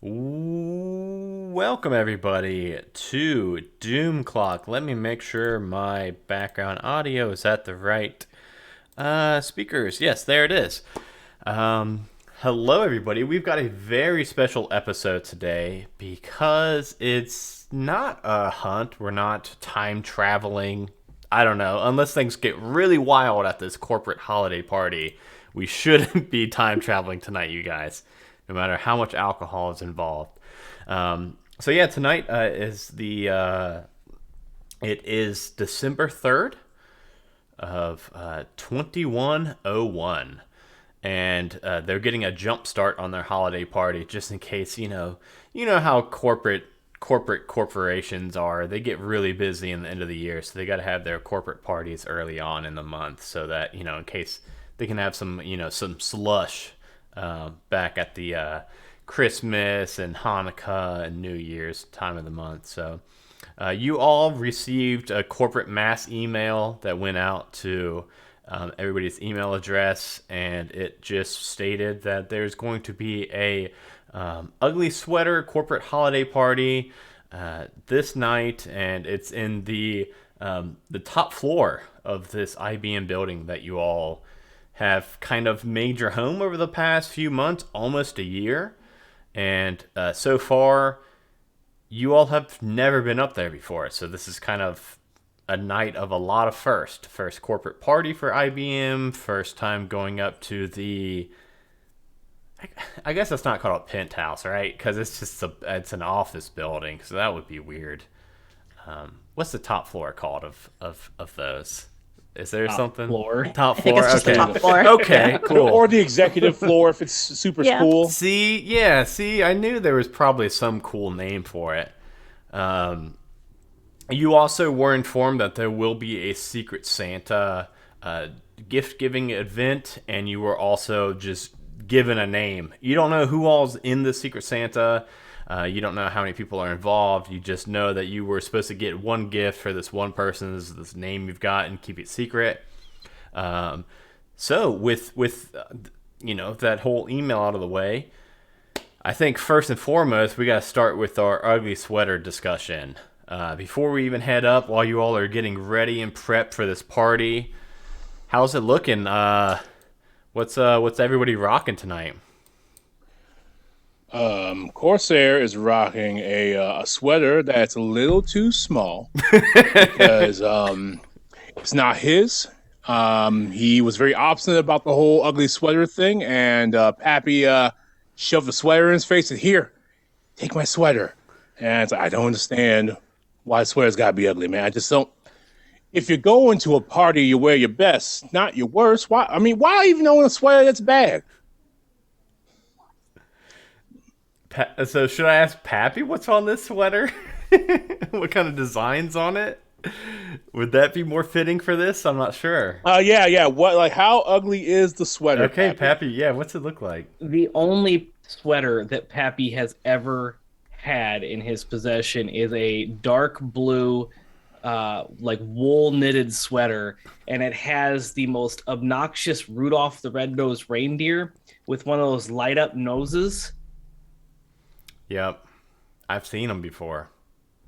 Welcome everybody to Doom Clock. Let me make sure my background audio is at the right speakers. Yes, there it is. Hello everybody. We've got a very special episode today because it's not a hunt. We're not time traveling. I don't know. Unless things get really wild at this corporate holiday party, we shouldn't be time traveling tonight, you guys. No matter how much alcohol is involved. So yeah, tonight it is December 3rd of 2101, and they're getting a jump start on their holiday party just in case you know how corporations are. They get really busy in the end of the year, so they got to have their corporate parties early on in the month so that in case they can have some slush back at the Christmas and Hanukkah and New Year's time of the month. So you all received a corporate mass email that went out to everybody's email address, and it just stated that there's going to be a ugly sweater corporate holiday party this night, and it's in the top floor of this IBM building that you all have kind of made your home over the past few months, almost a year. And so far, you all have never been up there before. So this is kind of a night of a lot of first. First corporate party for IBM. First time going up to the... I guess it's not called a penthouse, right? Because it's an office building. So that would be weird. What's the top floor called of those? Is there something? Floor. Top I think floor. it's just Okay. the top floor. Okay, cool. Or the executive floor if it's super Yeah. cool. See, I knew there was probably some cool name for it. You also were informed that there will be a Secret Santa gift-giving event, and you were also just given a name. You don't know who all's in the Secret Santa. You don't know how many people are involved. You just know that you were supposed to get one gift for this one person's this name you've got and keep it secret. So with that whole email out of the way, I think first and foremost we got to start with our ugly sweater discussion. Before we even head up, while you all are getting ready and prepped for this party, how's it looking? What's everybody rocking tonight? Corsair is rocking a sweater that's a little too small because it's not his. He was very obstinate about the whole ugly sweater thing, and Pappy shoved the sweater in his face and here, take my sweater. And it's like, I don't understand why sweaters gotta be ugly, man. I just don't. If you're going to a party, you wear your best, not your worst. Why? I mean, why even own a sweater that's bad? So should I ask Pappy what's on this sweater? What kind of designs on it? Would that be more fitting for this? I'm not sure. Yeah. What? Like, how ugly is the sweater? Okay, Pappy. Yeah, what's it look like? The only sweater that Pappy has ever had in his possession is a dark blue, like wool knitted sweater, and it has the most obnoxious Rudolph the Red-Nosed Reindeer with one of those light up noses. Yep, I've seen them before.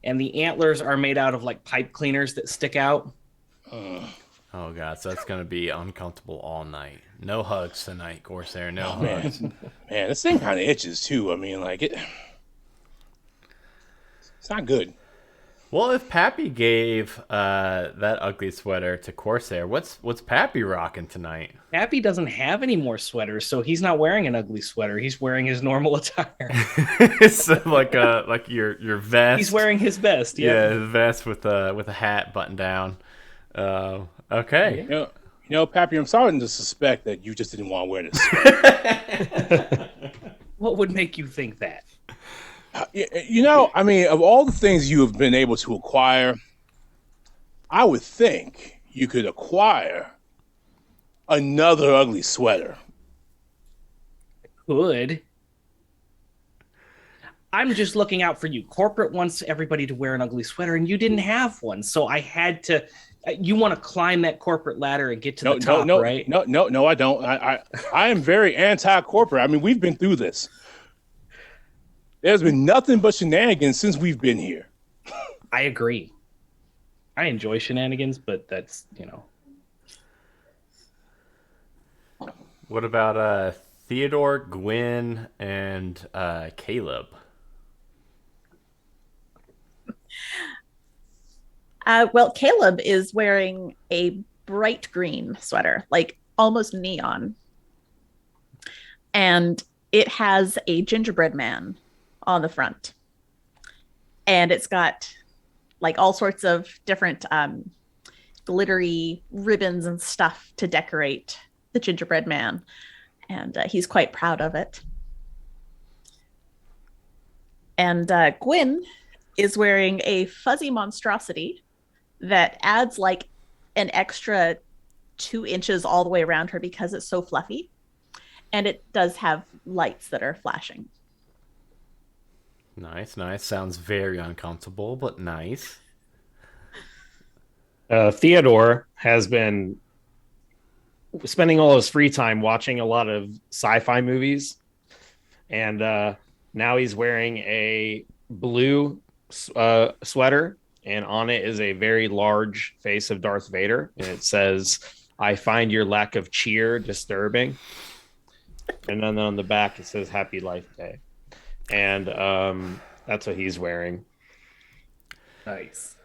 And the antlers are made out of like pipe cleaners that stick out. Oh god, so that's gonna be uncomfortable all night. No hugs tonight, Corsair. No hugs. Man, this thing kind of itches too. I mean, like it's not good. Well, if Pappy gave that ugly sweater to Corsair, what's Pappy rocking tonight? Pappy doesn't have any more sweaters, so he's not wearing an ugly sweater. He's wearing his normal attire. So like your vest. He's wearing his best. Yeah, his vest with a hat buttoned down. Okay. You know, Pappy, I'm starting to suspect that you just didn't want to wear this. What would make you think that? You know, I mean, of all the things you have been able to acquire, I would think you could acquire another ugly sweater. Could. I'm just looking out for you. Corporate wants everybody to wear an ugly sweater, and you didn't have one, so I had to. You want to climb that corporate ladder and get to the top, right? No, I don't. I am very anti-corporate. I mean, we've been through this. There's been nothing but shenanigans since we've been here. I agree. I enjoy shenanigans, but that's, What about Theodore, Gwen, and Caleb? Well, Caleb is wearing a bright green sweater, like almost neon. And it has a gingerbread man on the front. And it's got like all sorts of different glittery ribbons and stuff to decorate the gingerbread man. And he's quite proud of it. And Gwen is wearing a fuzzy monstrosity that adds like an extra 2 inches all the way around her because it's so fluffy. And it does have lights that are flashing. Nice. Sounds very uncomfortable, but nice. Theodore has been spending all his free time watching a lot of sci-fi movies. And now he's wearing a blue sweater, and on it is a very large face of Darth Vader, and it says, "I find your lack of cheer disturbing." And then on the back it says "Happy Life Day," and that's what he's wearing. nice.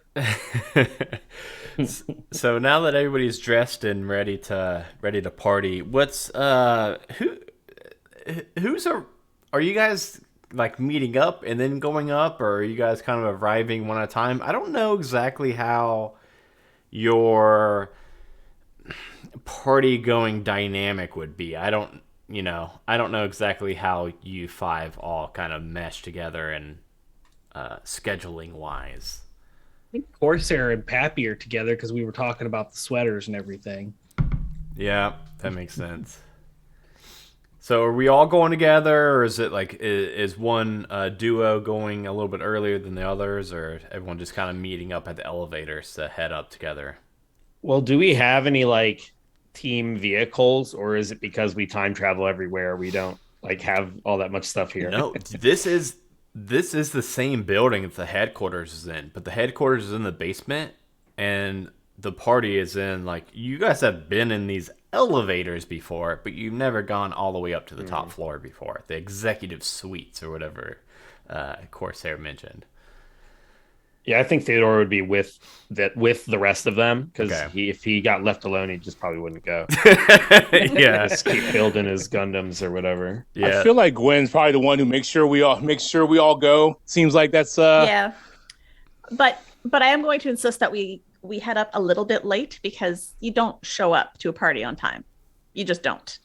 So now that everybody's dressed and ready to party, what's are you guys like meeting up and then going up, or are you guys kind of arriving one at a time? I don't know exactly how your party going dynamic would be. I don't know exactly how you five all kind of mesh together and scheduling wise. I think Corsair and Pappy are together because we were talking about the sweaters and everything. Yeah, that makes sense. So are we all going together, or is it like is one duo going a little bit earlier than the others, or everyone just kind of meeting up at the elevators to head up together? Well, do we have any like team vehicles, or is it because we time travel everywhere we don't like have all that much stuff here? No, this is the same building that the headquarters is in, but the headquarters is in the basement, and the party is in, like, you guys have been in these elevators before, but you've never gone all the way up to the top floor before. The executive suites or whatever Corsair mentioned. Yeah, I think Theodore would be with the rest of them, because Okay. if he got left alone, he just probably wouldn't go. Yeah. Just keep building his Gundams or whatever. Yeah. I feel like Gwen's probably the one who makes sure we all go. Seems like that's Yeah. But I am going to insist that we head up a little bit late, because you don't show up to a party on time. You just don't.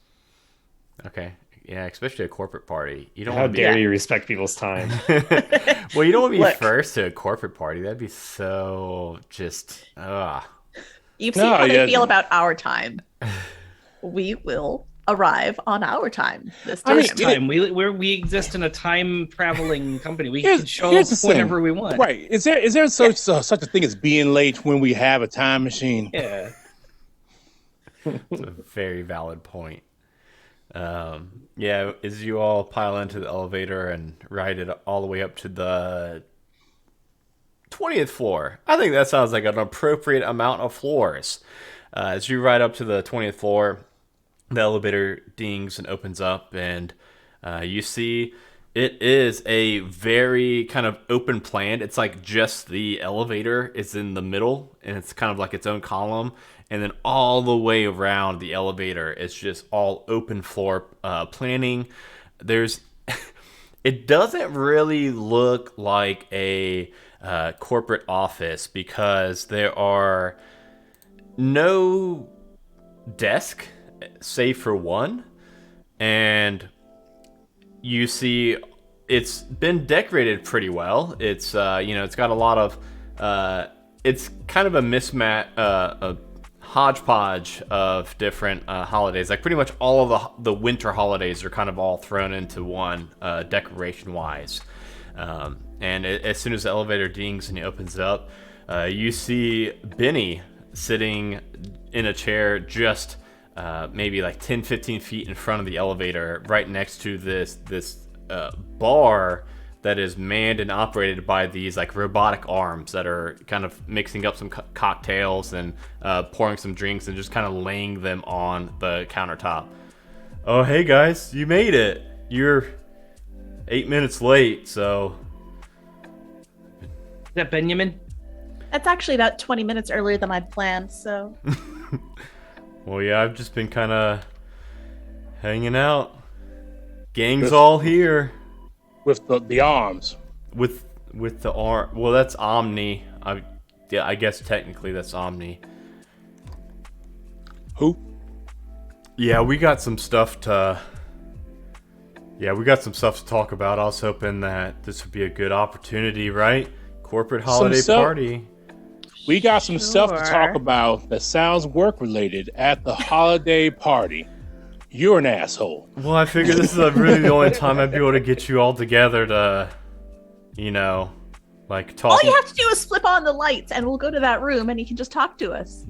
Okay. Yeah, especially a corporate party. You don't How want to dare Yeah. you respect people's time? Well, you don't want to be Look. first to a corporate party. That'd be so just You've seen No, how they yeah. feel about our time. We will arrive on our time this I time. mean, This time we exist in a time traveling company. We Here's- can show here's up the whenever thing. we want. right. Is there such a thing as being late when we have a time machine? Yeah. It's a very valid point. Yeah, as you all pile into the elevator and ride it all the way up to the 20th floor. I think that sounds like an appropriate amount of floors. As you ride up to the 20th floor, the elevator dings and opens up, and you see it is a very kind of open plan. It's like just the elevator is in the middle, and it's kind of like its own column. And then all the way around the elevator, it's just all open floor planning. It doesn't really look like a corporate office, because there are no desk save for one, and you see it's been decorated pretty well. It's it's got a lot of it's kind of a mismatch, a hodgepodge of different holidays. Like pretty much all of the winter holidays are kind of all thrown into one, decoration wise. And as soon as the elevator dings and it opens up, you see Benny sitting in a chair just maybe like 10-15 feet in front of the elevator, right next to this bar that is manned and operated by these like robotic arms that are kind of mixing up some cocktails and pouring some drinks and just kind of laying them on the countertop. Oh, hey guys, you made it. You're 8 minutes late, so. Is that Benjamin? That's actually about 20 minutes earlier than I'd planned, so. Well, yeah, I've just been kind of hanging out. Gang's all here. With the arms. With the arm. Well, that's Omni. I guess technically that's Omni. Who? Yeah, we got some stuff to talk about. I was hoping that this would be a good opportunity, right? Corporate holiday party. We got some stuff to Sure. talk about that sounds work related at the holiday party. You're an asshole. Well, I figured this is really the only time I'd be able to get you all together to, like talk. All you have to do is flip on the lights and we'll go to that room and you can just talk to us.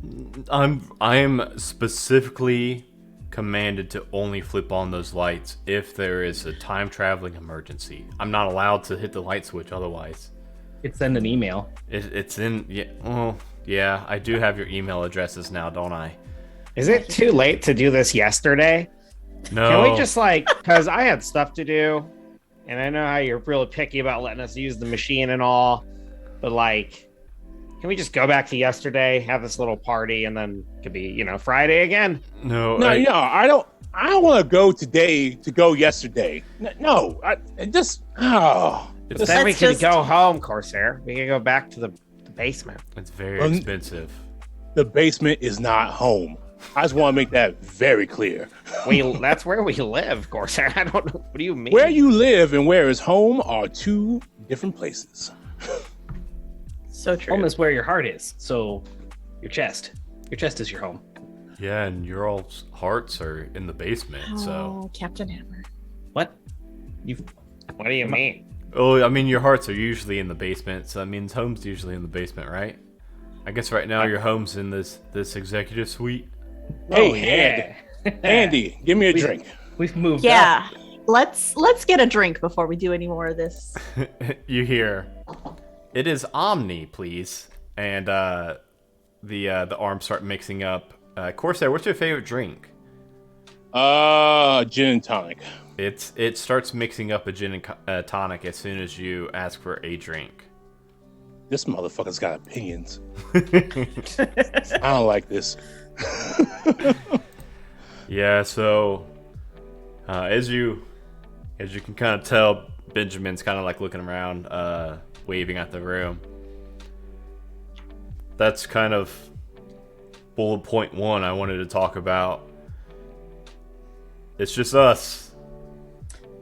I am specifically commanded to only flip on those lights if there is a time traveling emergency. I'm not allowed to hit the light switch otherwise. It's send an email. It's in. Yeah. Well, yeah. I do have your email addresses now, don't I? Is it too late to do this yesterday? No. Can we just because I had stuff to do, and I know how you're really picky about letting us use the machine and all, but can we just go back to yesterday, have this little party, and then it could be, Friday again? No. I don't want to go today to go yesterday. No, Then we Let's can just- go home, Corsair. We can go back to the basement. It's very expensive. the basement is not home. I just want to make that very clear. That's where we live, Corsair. I don't know. What do you mean? Where you live and where is home are two different places. So true. Home is where your heart is. So your chest. Your chest is your home. Yeah, and your all's hearts are in the basement. So. Oh, Captain Hammer. What? What do you mean? Oh, I mean, your hearts are usually in the basement, so that means home's usually in the basement, right? I guess right now your home's in this executive suite. Hey, Andy, give me a drink. We've moved Yeah. Let's get a drink before we do any more of this. You hear, "It is Omni, please," and the arms start mixing up. Corsair, what's your favorite drink? Gin and tonic. It starts mixing up a gin and tonic as soon as you ask for a drink. This motherfucker's got opinions. I don't like this. Yeah, so as you can kind of tell, Benjamin's kind of like looking around, waving at the room. That's kind of bullet point one I wanted to talk about. It's just us.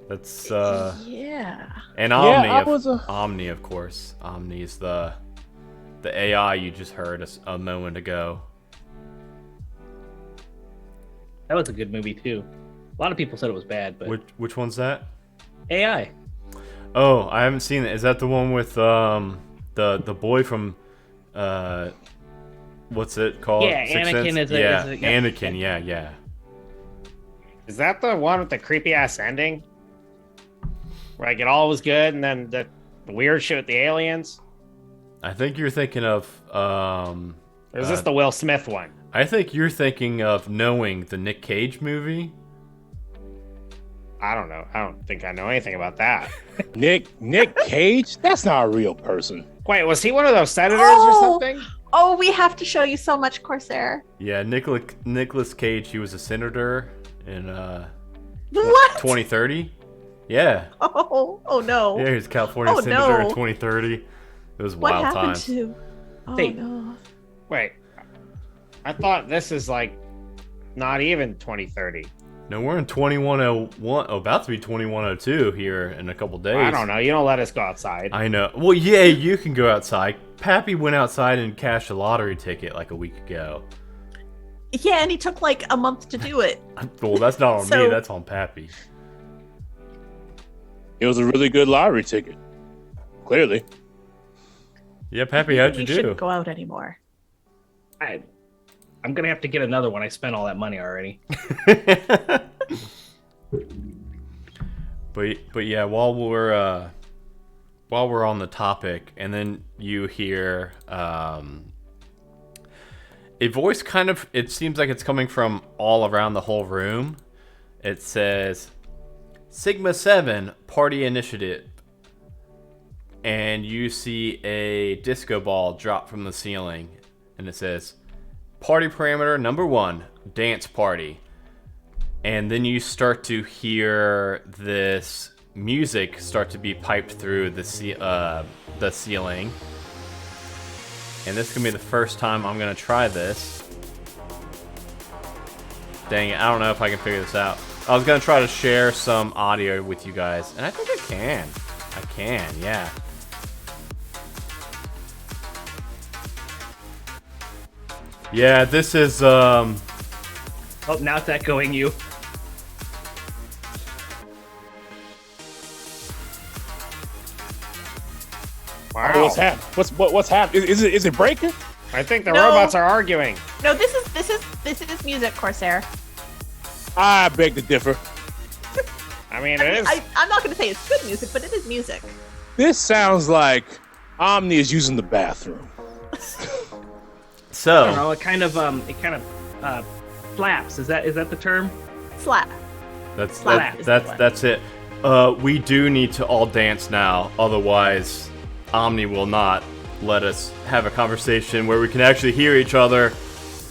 That's Yeah. and Omni, Yeah, Omni, of course. Omni is the AI you just heard a moment ago. That was a good movie too. A lot of people said it was bad, but Which one's that? AI. Oh, I haven't seen it. Is that the one with the boy from what's it called? Yeah, Sixth Anakin Sense? is a yeah. Anakin. Yeah. Is that the one with the creepy ass ending? Where it all was good and then the weird shit with the aliens? I think you're thinking of Or is this the Will Smith one? I think you're thinking of Knowing, the Nick Cage movie. I don't know. I don't think I know anything about that. Nick Cage? That's not a real person. Wait, was he one of those senators Oh! or something? Oh, we have to show you so much, Corsair. Yeah, Nicolas Cage. He was a senator in What? 2030. Yeah. Oh no. Yeah, he was a California Oh, senator no. in 2030. It was What wild happened times. to? Oh Hey. no. Wait. I thought this is not even 2030. No, we're in 2101. About to be 2102 here in a couple days. I don't know. You don't let us go outside. I know. Well, yeah, you can go outside. Pappy went outside and cashed a lottery ticket like a week ago. Yeah, and he took like a month to do it. Well, that's not on me. So- That's on Pappy. It was a really good lottery ticket. Clearly. Yeah, Pappy, how'd you We do? shouldn't go out anymore. I'm gonna have to get another one. I spent all that money already. But yeah, while we're while we're on the topic, and then you hear a voice it seems like it's coming from all around the whole room. It says, Sigma 7, Party Initiative. And you see a disco ball drop from the ceiling. And it says, Party Parameter number 1, Dance Party. And then you start to hear this music start to be piped through the ceiling. And this is going to be the first time I'm going to try this. Dang it, I don't know if I can figure this out. I was going to try to share some audio with you guys. And I think I can. I can, yeah. Yeah, this is, Oh, now it's echoing you. Wow. What's happening? Is it breaking? I think the No. robots are arguing. No, this is music, Corsair. I beg to differ. I mean, it is. I'm not going to say it's good music, but it is music. This sounds like Omni is using the bathroom. I don't so, know. It kind of flaps. Is that the term? Slap. that's is the one. that's it. We do need to all dance now, otherwise Omni will not let us have a conversation where we can actually hear each other.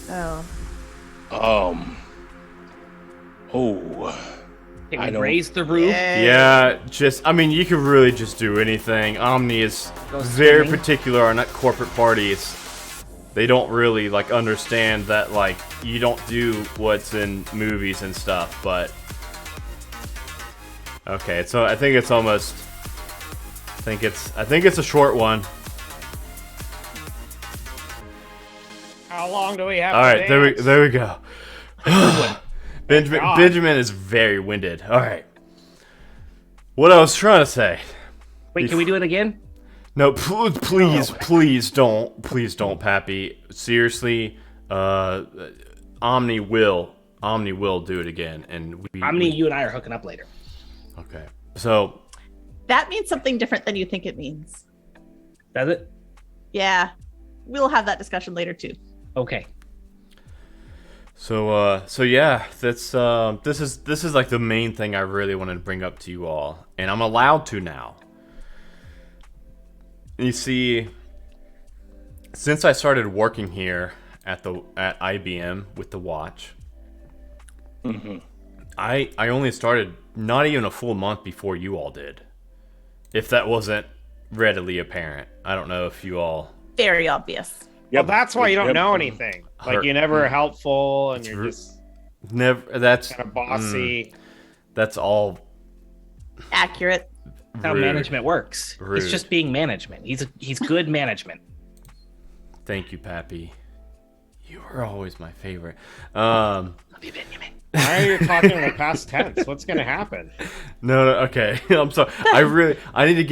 Oh. Oh. Can I we don't- raise the roof? Yeah, I mean, you can really just do anything. Omni is Go very swimming. particular on corporate parties. They don't really, like, understand that, like, you don't do what's in movies and stuff, but... Okay, so I think it's almost... I think it's a short one. How long do we have? All to right, dance? there we go. God. Benjamin is very winded. All right. What I was trying to say. Wait, can we do it again? No, please don't, Pappy. Seriously, Omni will do it again, and Omni, you and I are hooking up later. Okay, so That means something different than you think it means. Does it? Yeah. We'll have that discussion later, too. Okay. So yeah, this is like the main thing I really wanted to bring up to you all, and I'm allowed to now. You see, since I started working here at IBM with the watch, I only started not even a full month before you all did. If that wasn't readily apparent, I don't know if you all. Very obvious. Well, that's why you don't Yep. know anything. Like, Hurt. you're never helpful, and you're just Never. That's kind of bossy. that's all Accurate. That's how rude. management works. Rude. It's just being management. He's good management. Thank you, Pappy. You were always my favorite. Love you, Benjamin. Why are you talking in the past tense? What's gonna happen? No, okay. I'm sorry. I need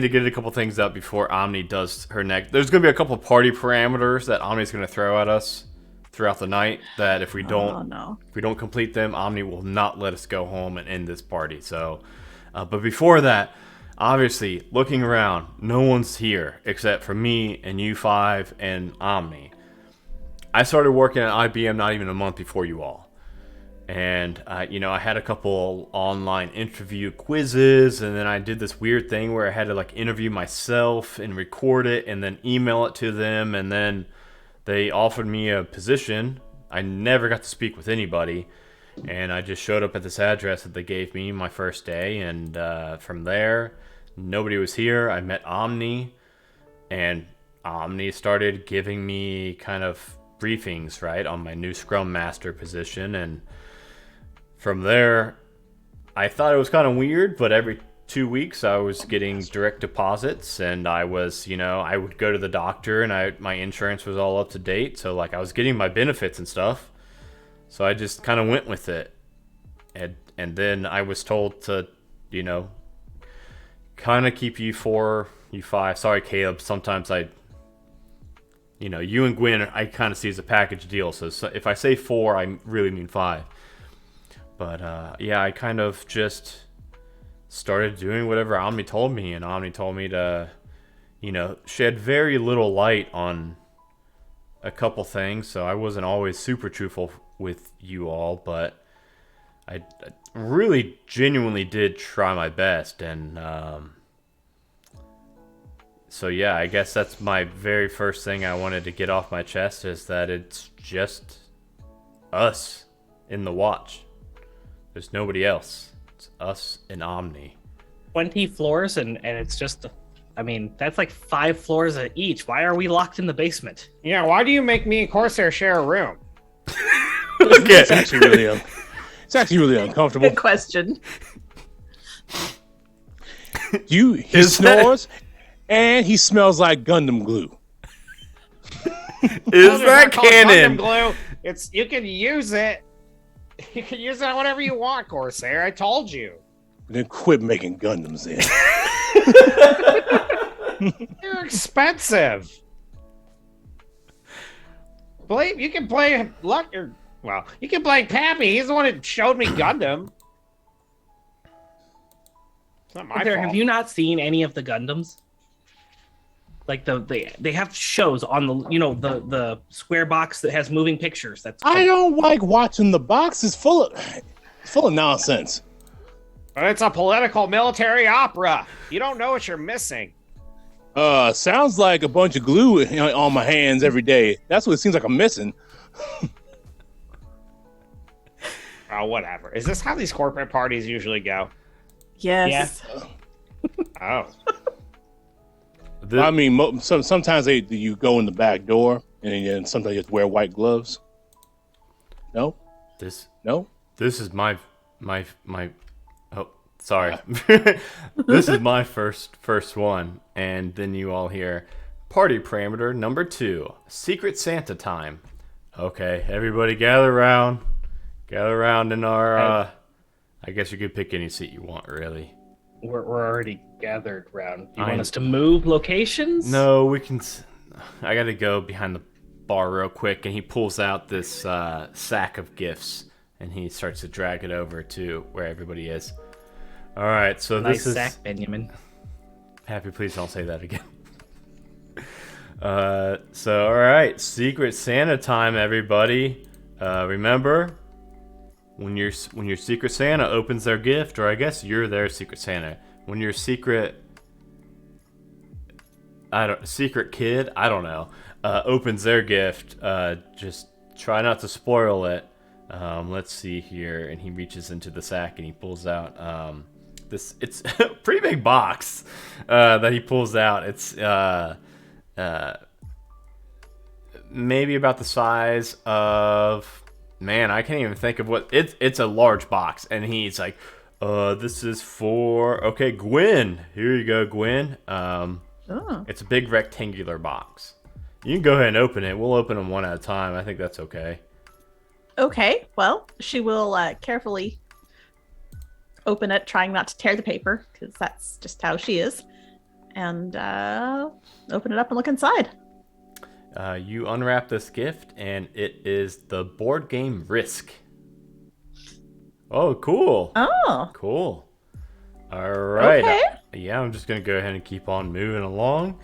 to get a couple things out before Omni does her next. There's gonna be a couple party parameters that Omni's gonna throw at us throughout the night. That if we Oh, no. complete them, Omni will not let us go home and end this party. So, but before that, obviously, looking around, no one's here except for me and you five and Omni. I started working at IBM not even a month before you all. And, I had a couple online interview quizzes, and then I did this weird thing where I had to, like, interview myself and record it and then email it to them, and then they offered me a position. I never got to speak with anybody, and I just showed up at this address that they gave me my first day, and from there, nobody was here. I met Omni, and Omni started giving me kind of briefings, right, on my new Scrum Master position, and from there, I thought it was kind of weird, but every 2 weeks I was getting direct deposits, and I was, I would go to the doctor, and my insurance was all up to date, so like I was getting my benefits and stuff. So I just kind of went with it, and then I was told to, kind of keep you five. Sorry, Caleb. Sometimes you and Gwen, I kind of see as a package deal. So if I say 4, I really mean 5. But, yeah, I kind of just started doing whatever Omni told me, and Omni told me to, shed very little light on a couple things, so I wasn't always super truthful with you all, but I really genuinely did try my best, and so yeah, I guess that's my very first thing I wanted to get off my chest, is that it's just us in the watch. There's nobody else. It's us and Omni. 20 floors, and it's just, that's like 5 floors at each. Why are we locked in the basement? Yeah, why do you make me and Corsair share a room? Okay. It's actually really uncomfortable. Good question. He snores, and he smells like Gundam glue. Is that canon? Glue. You can use it. You can use it whatever you want, Corsair. I told you. Then quit making Gundams then. They're expensive. You can blame you can blame Pappy. He's the one that showed me Gundam. It's not my fault. Have you not seen any of the Gundams? Like they have shows on the square box that has moving pictures. I don't like watching the box. It's full of nonsense. It's a political military opera. You don't know what you're missing. Sounds like a bunch of glue on my hands every day. That's what it seems like I'm missing. Oh, whatever. Is this how these corporate parties usually go? Yes. Oh. I mean, sometimes you go in the back door, and then sometimes you have to wear white gloves. No. This is my oh, sorry. This is my first one, and then you all hear party parameter number 2, Secret Santa time. Okay, everybody gather around in our I guess you could pick any seat you want, really. We're already gathered around. You want us to move locations? No, we can. I gotta go behind the bar real quick, and he pulls out this sack of gifts, and he starts to drag it over to where everybody is. All right, so Nice this is sack, Benjamin. Happy. Please don't say that again. So all right, Secret Santa time, everybody. Remember, when your Secret Santa opens their gift, or I guess you're their Secret Santa. When your secret kid, I don't know, opens their gift, just try not to spoil it. Let's see here, and he reaches into the sack and he pulls out it's a pretty big box that he pulls out. It's maybe about the size of, man, I can't even think of what it's a large box, and he's like, this is for, okay, Gwen. Here you go, Gwen. It's a big rectangular box. You can go ahead and open it. We'll open them one at a time. I think that's okay. Okay, well, she will carefully open it, trying not to tear the paper, because that's just how she is, and open it up and look inside. You unwrap this gift, and it is the board game Risk. Oh, cool. Oh. Cool. All right. Okay. Yeah, I'm just going to go ahead and keep on moving along.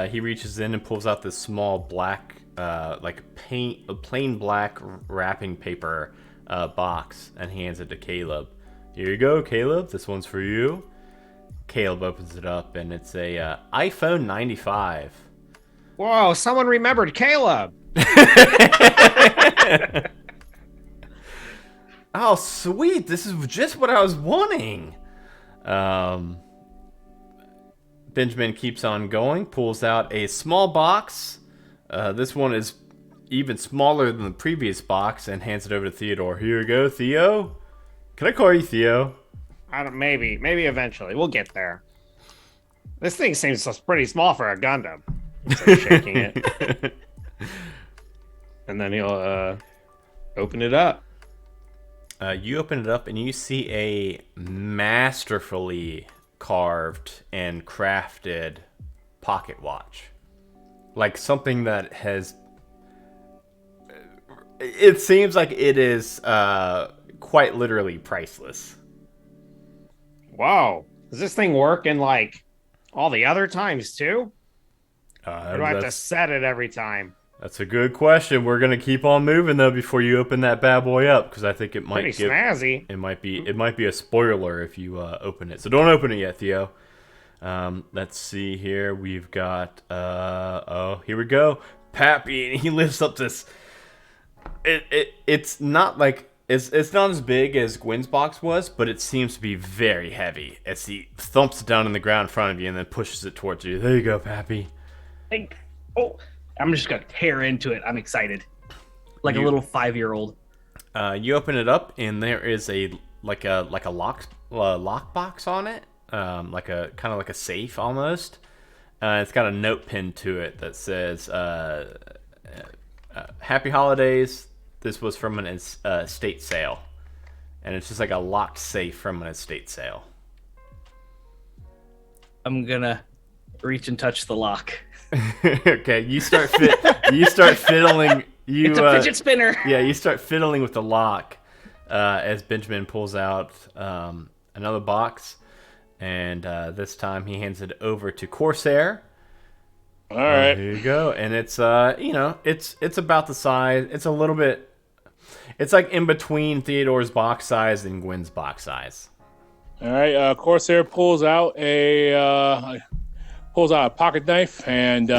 He reaches in and pulls out this small black, plain black wrapping paper box and hands it to Caleb. Here you go, Caleb. This one's for you. Caleb opens it up, and it's a iPhone 95. Whoa, someone remembered Caleb. Oh, sweet. This is just what I was wanting. Benjamin keeps on going, pulls out a small box. This one is even smaller than the previous box, and hands it over to Theodore. Here you go, Theo. Can I call you Theo? Maybe eventually. We'll get there. This thing seems pretty small for a Gundam. Instead of shaking it. And then he'll open it up. You open it up and you see a masterfully carved and crafted pocket watch. Like something that has... It seems like it is quite literally priceless. Wow. Does this thing work in like all the other times too? Or do I have to set it every time? That's a good question. We're gonna keep on moving though before you open that bad boy up, because I think it might Pretty snazzy. it might be a spoiler if you open it. So don't open it yet, Theo. Let's see here. We've got here we go. Pappy, and he lifts up this. It's not like it's not as big as Gwen's box was, but it seems to be very heavy as he thumps it down on the ground in front of you and then pushes it towards you. There you go, Pappy. Oh, I'm just gonna tear into it. I'm excited, like a little 5-year-old. You open it up and there is a lock box on it, like a kind of like a safe almost. It's got a note pinned to it that says "Happy Holidays. This was from an estate sale," and it's just like a locked safe from an estate sale. I'm gonna reach and touch the lock. Okay, you start fiddling. It's a fidget spinner. Yeah, you start fiddling with the lock as Benjamin pulls out another box, and this time he hands it over to Corsair. All right. Here you go, and it's it's about the size. It's a little bit. It's like in between Theodore's box size and Gwen's box size. All right. Corsair pulls out a pocket knife and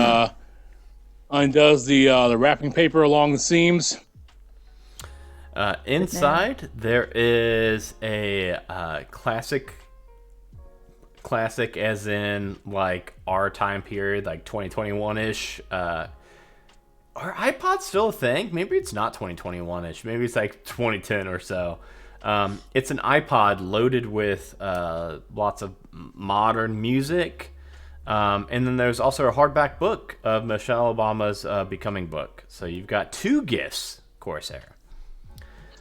undoes the wrapping paper along the seams. Inside there is a classic as in like our time period, like 2021-ish. Are iPods still a thing? Maybe it's not 2021-ish. Maybe it's like 2010 or so. It's an iPod loaded with lots of modern music. And then there's also a hardback book of Michelle Obama's Becoming book. So you've got 2 gifts, Corsair.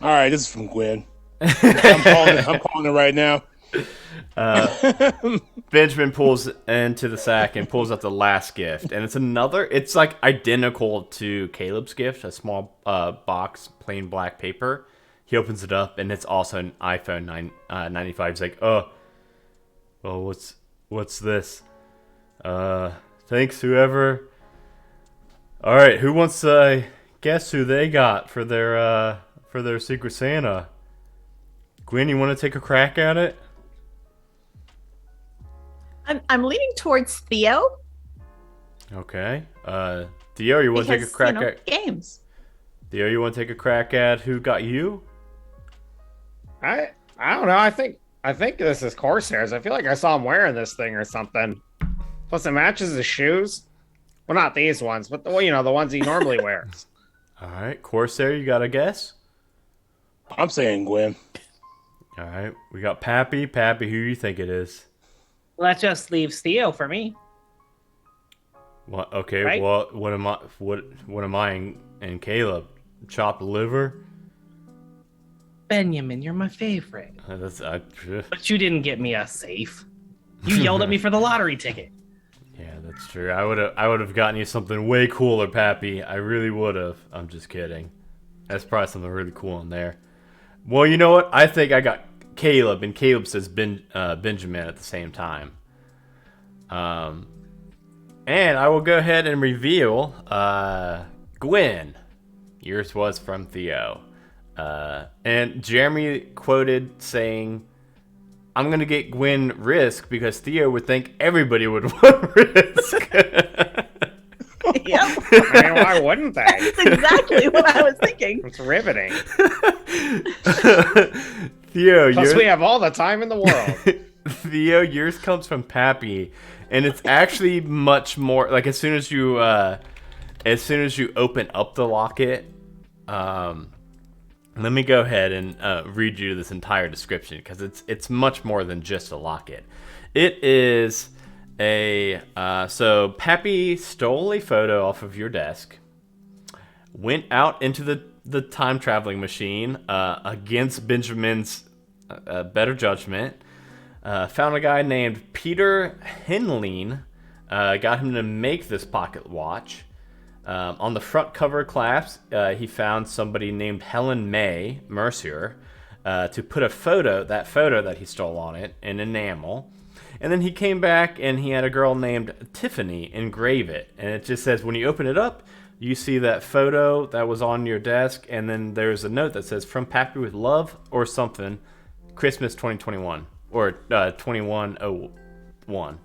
All right, this is from Gwen. I'm calling it right now. Benjamin pulls into the sack and pulls out the last gift, and it's like identical to Caleb's gift, a small box, plain black paper. He opens it up, and it's also an iPhone 95. He's like, oh, what's this? Thanks, whoever. All right, who wants to guess who they got for their Secret Santa? Gwen, you want to take a crack at it? I'm leaning towards Theo. Okay. Theo, you want to take a crack at games? Theo, you want to take a crack at who got you? I don't know. I think this is Corsair's. I feel like I saw him wearing this thing or something. Plus, it matches his shoes. Well, not these ones, but the ones he normally wears. All right, Corsair, you got a guess? I'm saying Gwen. All right, we got Pappy. Pappy, who you think it is? Well, that just leaves Theo for me. What? Okay. Right? Well, what am I and Caleb? Chopped liver? Benjamin, you're my favorite. But But you didn't get me a safe. You yelled at me for the lottery ticket. yeah, that's true. I would have gotten you something way cooler, Pappy. I really would have. I'm just kidding. That's probably something really cool in there. Well, you know what? I think I got Caleb, and Caleb says Benjamin at the same time. And I will go ahead and reveal Gwen. Yours was from Theo. And Jeremy quoted saying, I'm going to get Gwen Risk because Theo would think everybody would want Risk. Yep. I mean, why wouldn't they? That's exactly what I was thinking. It's riveting. Theo, Plus, we have all the time in the world. Theo, yours comes from Pappy, and it's actually much more like as soon as you open up the locket. Let me go ahead and read you this entire description because it's much more than just a locket. It is so Pappy stole a photo off of your desk, went out into the time traveling machine against Benjamin's better judgment, found a guy named Peter Henlein, got him to make this pocket watch. On the front cover clasp, he found somebody named Helen May Mercier to put that photo that he stole on it in enamel. And then he came back and he had a girl named Tiffany engrave it. And it just says, when you open it up, you see that photo that was on your desk. And then there's a note that says, from Pappy with love or something, Christmas 2021 or 2101.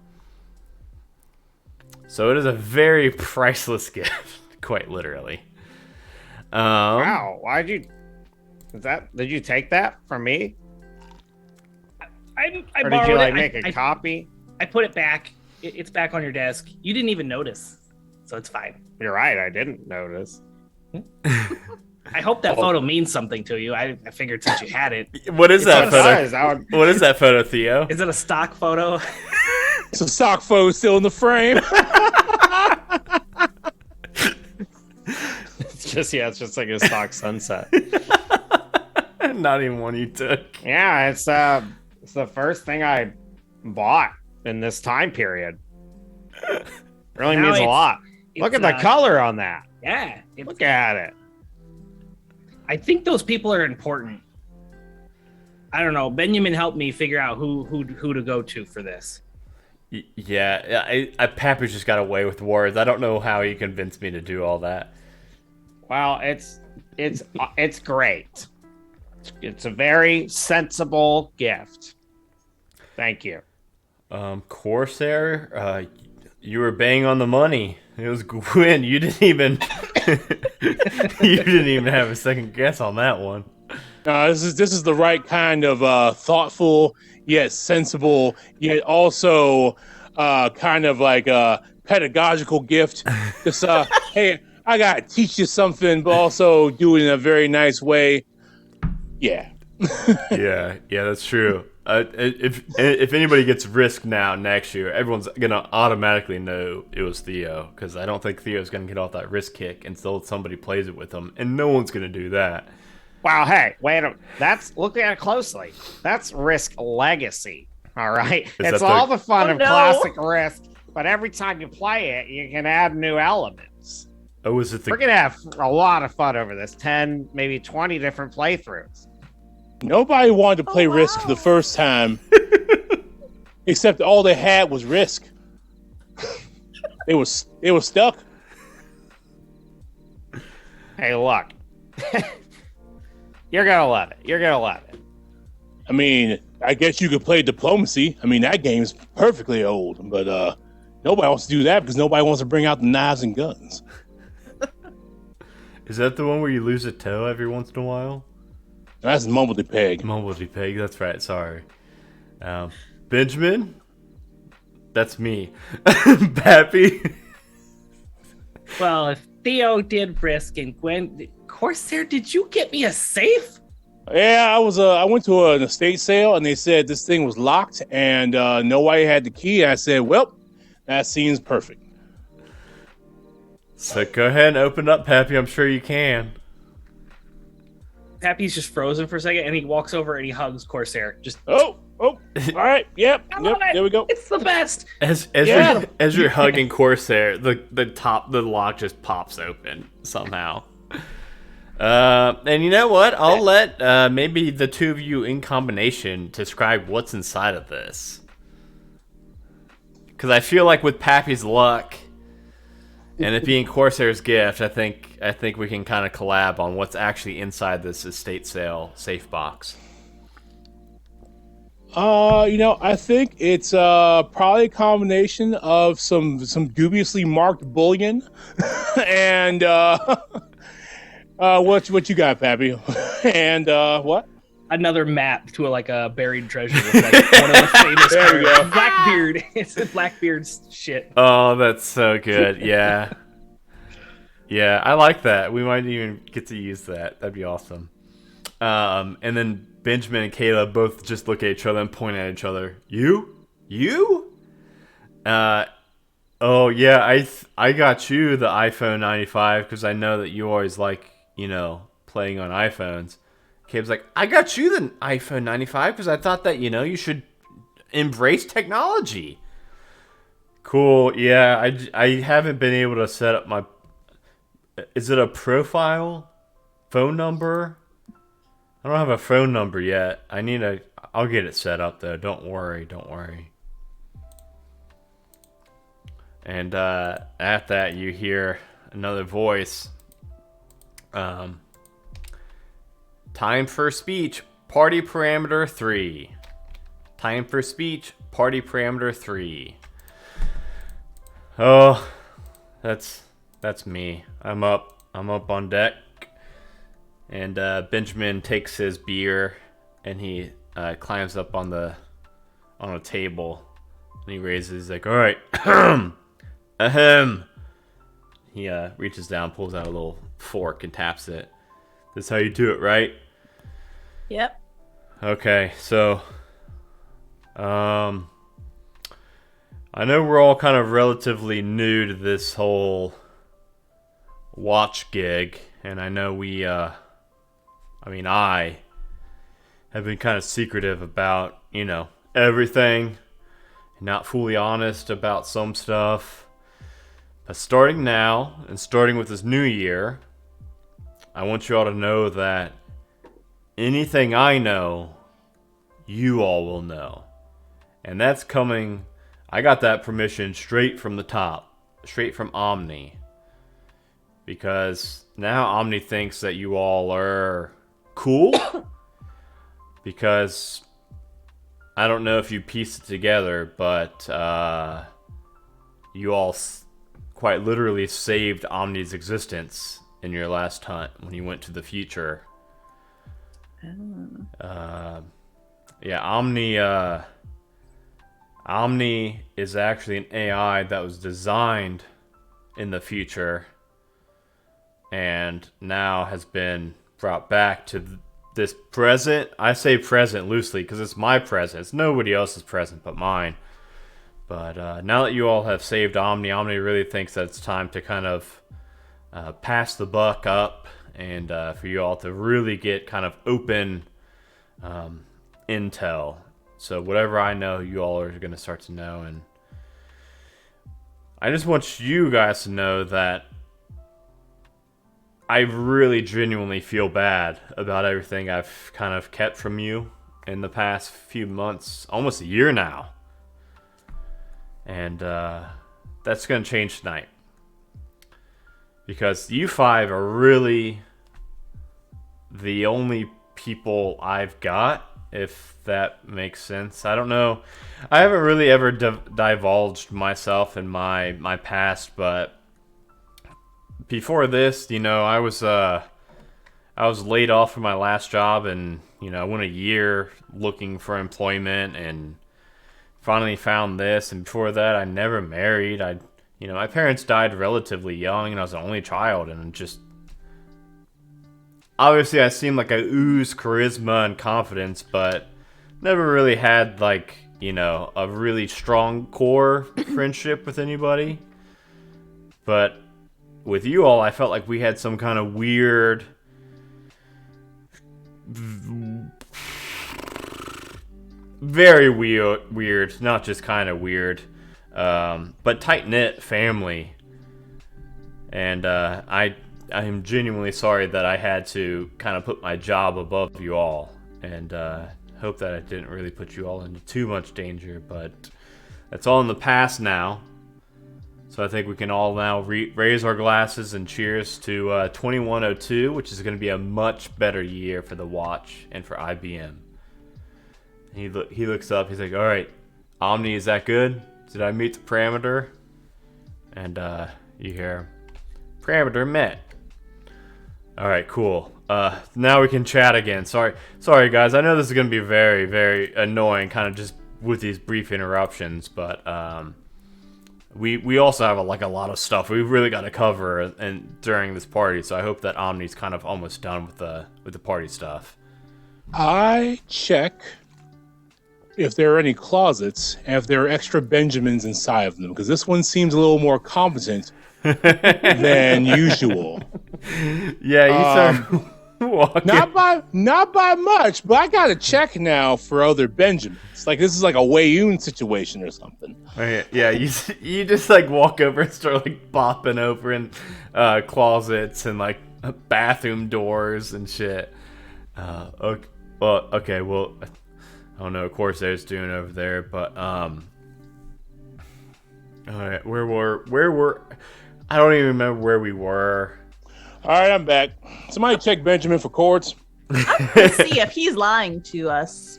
So it is a very priceless gift, quite literally. Wow, did you take that from me? I Or did borrowed you like it. make a copy? I put it back. It's back on your desk. You didn't even notice, so it's fine. You're right, I didn't notice. I hope that photo means something to you. I figured since you had it. What is that photo? Size. What is that photo, Theo? Is it a stock photo? It's a stock photo still in the frame. It's just like a stock sunset. Not even one you took. Yeah, it's the first thing I bought in this time period. Really Now means a it's- lot. Look at the color on that. Yeah. Look at it. I think those people are important. I don't know. Benjamin helped me figure out who to go to for this. Yeah, Pappy just got away with words. I don't know how he convinced me to do all that. Well, it's great. It's a very sensible gift. Thank you. Corsair, you were bang on the money. It was Gwen. You didn't even have a second guess on that one. This is the right kind of thoughtful yet sensible yet also kind of like a pedagogical gift. Just hey, I gotta teach you something, but also do it in a very nice way. Yeah. Yeah, that's true. If anybody gets Risk now next year, everyone's gonna automatically know it was Theo, because I don't think Theo's gonna get off that Risk kick until somebody plays it with him, and no one's gonna do that. Wow, hey, wait a minute. Look at it closely. That's Risk Legacy. All right. It's all the fun of classic Risk, but every time you play it, you can add new elements. Oh, is it We're gonna have a lot of fun over this. 10, maybe 20 different playthroughs. Nobody wanted to play Risk the first time, except all they had was Risk. It was stuck. Hey, look. You're gonna love it. You're gonna love it. I mean, I guess you could play Diplomacy. I mean, that game's perfectly old, but nobody wants to do that because nobody wants to bring out the knives and guns. Is that the one where you lose a toe every once in a while? That's Mumbledy-Peg. Mumbledy-Peg, that's right, sorry. Benjamin? That's me. Pappy? Well, if Theo did Risk and Gwen, Corsair, did you get me a safe? Yeah, I went to an estate sale and they said this thing was locked and nobody had the key. I said, well, that seems perfect. So go ahead and open up, Pappy. I'm sure you can. Pappy's just frozen for a second, and he walks over and he hugs Corsair. Just Oh, all right, yep, I love it. there we go. It's the best. As you're hugging Corsair, the lock just pops open somehow. And you know what? I'll let maybe the two of you in combination describe what's inside of this. Because I feel like with Pappy's luck and it being Corsair's gift, I think we can kind of collab on what's actually inside this estate sale safe box. I think it's probably a combination of some dubiously marked bullion and what you got, Pappy? And what? Another map to a buried treasure with one of the famous There we go. Blackbeard. It's Blackbeard's shit. Oh, that's so good. Yeah. Yeah, I like that. We might even get to use that. That'd be awesome. And then Benjamin and Kayla both just look at each other and point at each other. You? Oh yeah, I got you the iPhone 95 because I know that you always like, playing on iPhones. Caleb's like, I got you the iPhone 95 because I thought that, you should embrace technology. Cool. Yeah, I haven't been able to set up my... Is it a profile? Phone number? I don't have a phone number yet. I'll get it set up though. Don't worry. And at that, you hear another voice. Time for speech. Party parameter 3. Time for speech. Party parameter 3. Oh, that's me. I'm up on deck. And Benjamin takes his beer and he climbs up on a table. And he raises, like, all right. Ahem. He reaches down, pulls out a little fork and taps it. That's how you do it, right? Yep. Okay, so I know we're all kind of relatively new to this whole watch gig, and I know I have been kind of secretive about, everything, not fully honest about some stuff. But starting now, and starting with this new year, I want you all to know that anything I know, you all will know. And that's coming, I got that permission straight from the top, straight from Omni. Because now Omni thinks that you all are cool. Because I don't know if you pieced it together, but you all quite literally saved Omni's existence in your last hunt when you went to the future. Yeah, Omni is actually an AI that was designed in the future and now has been brought back to this present. I say present loosely because it's my present. It's nobody else's present but mine. But now that you all have saved Omni, Omni really thinks that it's time to kind of pass the buck up and for you all to really get kind of open intel. So whatever I know, you all are going to start to know. And I just want you guys to know that I really genuinely feel bad about everything I've kind of kept from you in the past few months, almost a year now. And that's going to change tonight. Because you five are really the only people I've got, if that makes sense. I don't know. I haven't really ever divulged myself in my past, but before this, I was laid off from my last job, and I went a year looking for employment, and finally found this. And before that, I never married. My parents died relatively young, and I was the only child, and just obviously I seemed like I ooze charisma and confidence, but never really had a really strong core friendship with anybody. But with you all, I felt like we had some kind of weird, very weird, not just kind of weird, but tight-knit family. And I am genuinely sorry that I had to kind of put my job above you all, and hope that I didn't really put you all into too much danger, but that's all in the past now. So I think we can all now raise our glasses and cheers to 2102, which is going to be a much better year for the watch and for IBM. He looks up, he's like, all right, Omni, is that good? Did I meet the parameter? And you hear, parameter met. All right, cool. Now we can chat again. Sorry guys. I know this is going to be very, very annoying, kind of just with these brief interruptions, but we also have a lot of stuff we've really got to cover and during this party. So I hope that Omni's kind of almost done with the party stuff. I check if there are any closets and if there are extra Benjamins inside of them, because this one seems a little more competent than usual. Yeah, you start walking. Not by much, but I gotta check now for other Benjamins. Like this is like a Wayoon situation or something. Yeah, you just walk over and start bopping over in closets and bathroom doors and shit. Okay, well, I don't know what Corsair's doing over there, but All right, where were? I don't even remember where we were. All right, I'm back. Somebody check Benjamin for chords. Let's see if he's lying to us,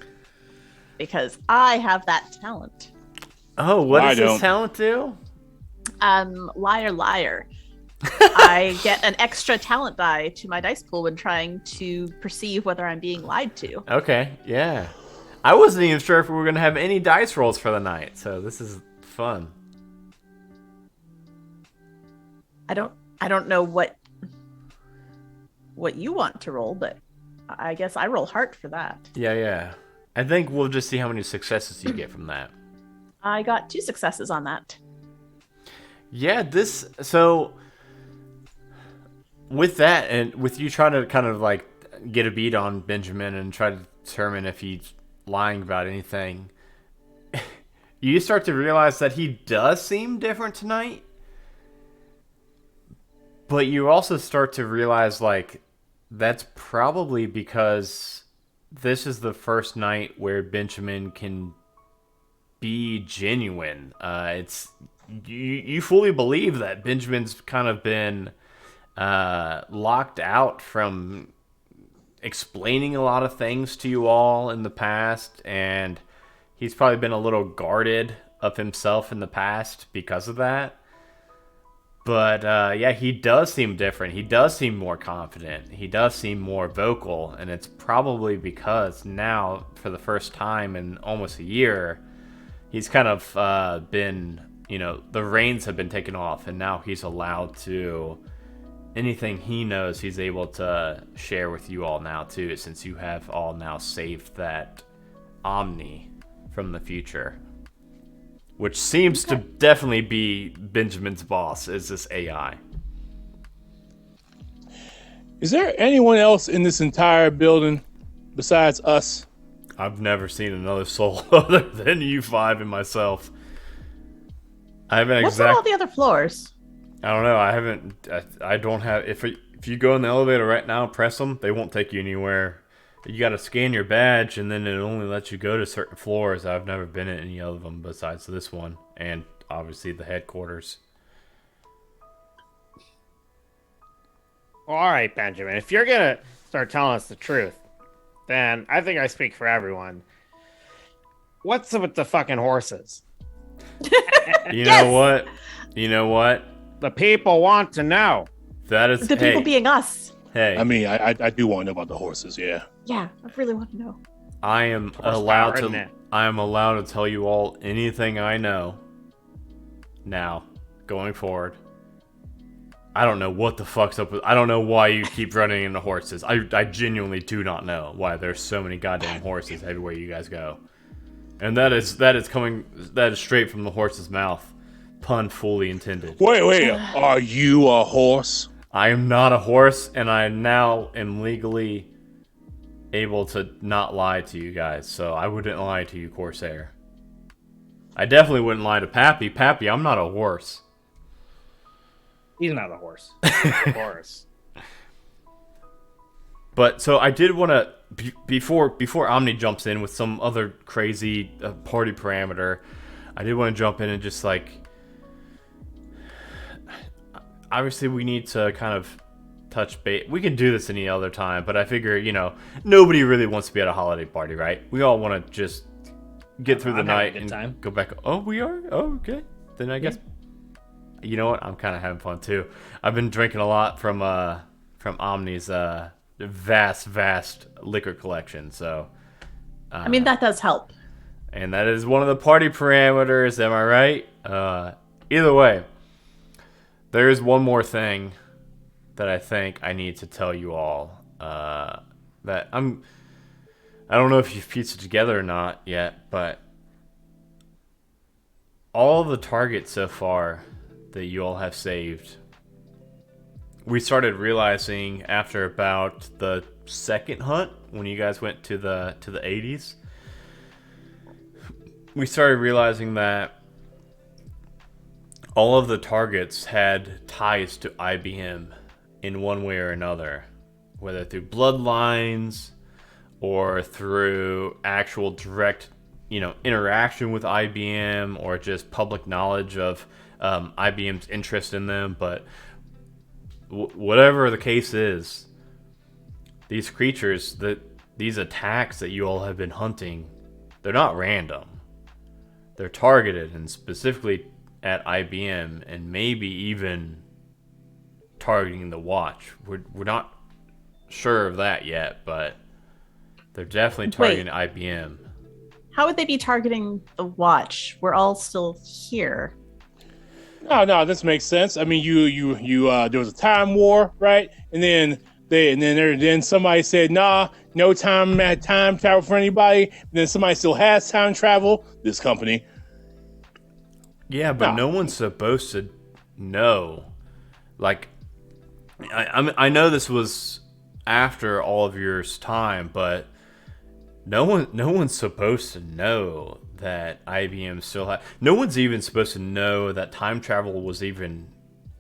because I have that talent. Oh, what I does this don't. talent do? Liar, liar. I get an extra talent die to my dice pool when trying to perceive whether I'm being lied to. Okay, yeah. I wasn't even sure if we were gonna have any dice rolls for the night, so this is fun. I don't know what you want to roll, but I guess I roll heart for that. Yeah. I think we'll just see how many successes you get from that. I got 2 successes on that. Yeah, so with that and with you trying to kind of like get a beat on Benjamin and try to determine if he's lying about anything, you start to realize that he does seem different tonight. But you also start to realize like that's probably because this is the first night where Benjamin can be genuine. It's you fully believe that Benjamin's kind of been locked out from explaining a lot of things to you all in the past, and he's probably been a little guarded of himself in the past because of that. But yeah, he does seem different. He does seem more confident. He does seem more vocal, and it's probably because now, for the first time in almost a year, he's kind of been, the reins have been taken off, and now he's allowed to, anything he knows, he's able to share with you all now too, since you have all now saved that Omni from the future. Which seems to definitely be Benjamin's boss, is this AI. Is there anyone else in this entire building besides us? I've never seen another soul other than you 5 and myself. I haven't What's on all the other floors? I don't know. I don't have. If you go in the elevator right now, press them, they won't take you anywhere. You got to scan your badge, and then it only lets you go to certain floors. I've never been at any of them besides this one, and obviously the headquarters. Well, all right, Benjamin. If you're gonna start telling us the truth, then I think I speak for everyone. What's up with the fucking horses? You know what? You know what? The people want to know. That is The people being us. Hey, I mean, I do want to know about the horses, yeah. Yeah, I really want to know. I am allowed to tell you all anything I know. Now, going forward. I don't know what the fuck's up with. I don't know why you keep running into horses. I genuinely do not know why there's so many goddamn horses everywhere you guys go. And that is straight from the horse's mouth. Pun fully intended. Wait, are you a horse? I am not a horse, and I now am legally able to not lie to you guys, so I wouldn't lie to you, Corsair. I definitely wouldn't lie to Pappy. Pappy, I'm not a horse. He's not a horse. Horse. But, so I did want to, before Omni jumps in with some other crazy party parameter, I did want to jump in and just like, obviously we need to kind of touch base. We can do this any other time, but I figure, nobody really wants to be at a holiday party, right? We all want to just get through the night and go back. Oh, we are? Oh, okay. Then I guess, you know what? I'm kind of having fun too. I've been drinking a lot from Omni's vast liquor collection, so. I mean, that does help. And that is one of the party parameters, am I right? Either way. There is one more thing that I think I need to tell you all. That I don't know if you've pieced it together or not yet, but all the targets so far that you all have saved, we started realizing after about the second hunt, when you guys went to the 80s, we started realizing that all of the targets had ties to IBM in one way or another, whether through bloodlines or through actual direct interaction with IBM or just public knowledge of IBM's interest in them. But whatever the case is, these creatures, these attacks that you all have been hunting, they're not random. They're targeted and specifically at IBM, and maybe even targeting the Watch. We're not sure of that yet, but they're definitely targeting IBM. How would they be targeting the Watch? We're all still here. No, this makes sense. I mean, you there was a time war, right? And then somebody said, nah, no time travel for anybody. And then somebody still has time travel. This company. Yeah, but no one's supposed to know. Like, I know this was after all of your time, but no one's supposed to know that IBM still had. No one's even supposed to know that time travel was even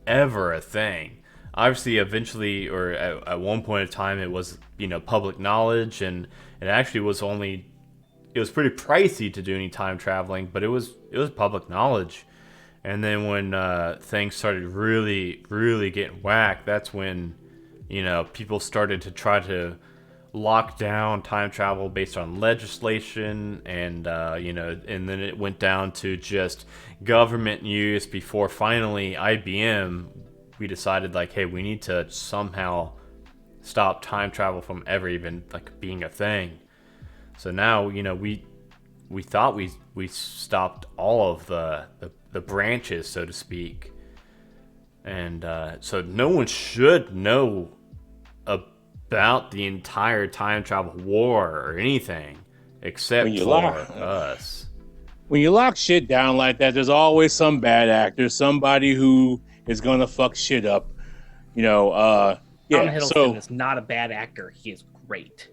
ever a thing. Obviously, eventually, or at one point in time, it was public knowledge, and it actually was only. It was pretty pricey to do any time traveling, but it was public knowledge. And then when things started really, really getting whacked, that's when people started to try to lock down time travel based on legislation, and and then it went down to just government use before finally IBM, we decided like, hey, we need to somehow stop time travel from ever even like being a thing. So now we thought we stopped all of the branches, so to speak, and so no one should know about the entire time travel war or anything except for us. When you lock shit down like that, there's always some bad actor, somebody who is gonna fuck shit up. Tom Hiddleston is not a bad actor. He is great.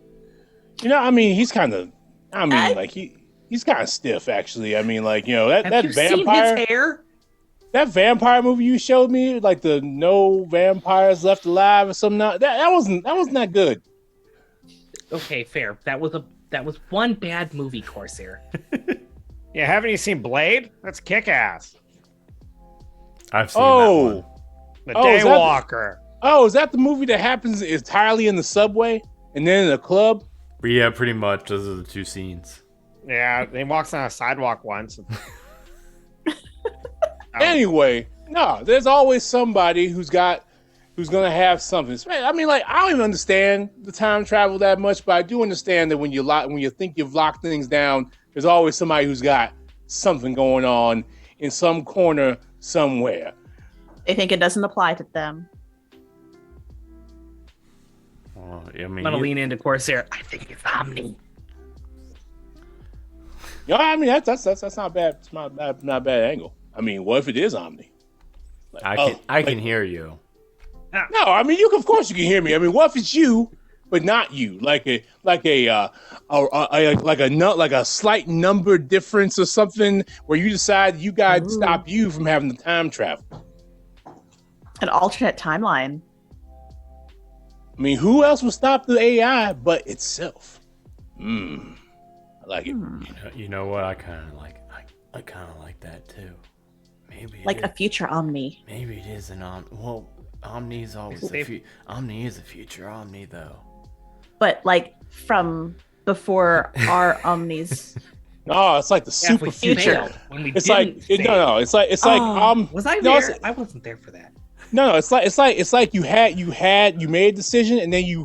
I mean, he's kind of. I mean, like he's kind of stiff, actually. I mean, like that Have you vampire. seen his hair? That vampire movie you showed me, like the No Vampires Left Alive or something. That wasn't that good. Okay, fair. That was one bad movie, Corsair. Yeah, haven't you seen Blade? That's kick-ass. I've seen that one. The Daywalker. Is that the movie that happens entirely in the subway and then in a club? But yeah, pretty much. Those are the two scenes. Yeah, they walks on a sidewalk once. Anyway, no, there's always somebody who's gonna have something. I mean, like, I don't even understand the time travel that much, but I do understand that when you think you've locked things down, there's always somebody who's got something going on in some corner somewhere. They think it doesn't apply to them. Well, I mean, I'm gonna lean into Corsair. I think it's Omni. Yeah, I mean that's not bad. It's not a bad angle. I mean, what if it is Omni? Like, I can hear you. No, I mean of course you can hear me. I mean, what if it's you, but not you? Like a slight number difference or something, where you decide you gotta stop you from having the time travel. An alternate timeline. I mean, who else would stop the AI but itself? I like it. You know what? I kind of like. I kind of like that too. Maybe Like a future Omni. Maybe it is an Omni. Well, Omni is always Omni is a future Omni though. But like from before our Omnis. No, it's like the super future. When we It's like it's like was I there? I wasn't there for that. No, it's like you made a decision and then you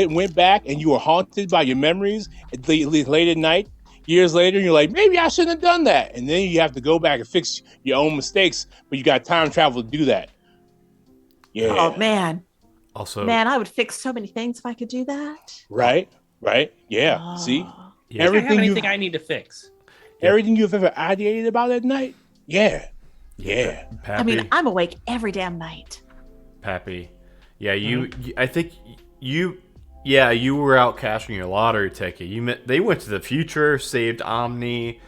went back and you were haunted by your memories late at night. Years later, you're like, maybe I shouldn't have done that, and then you have to go back and fix your own mistakes, but you got time travel to do that. Yeah. Oh man. Also, man, I would fix so many things if I could do that. Right. Yeah. Oh. See, Yeah. Everything. I have anything I need to fix. Everything you've ever ideated about at night. Yeah. Pappy, I mean, I'm awake every damn night. Pappy. Yeah, I think you. Yeah, you were out cashing your lottery ticket. They went to the future, saved Omni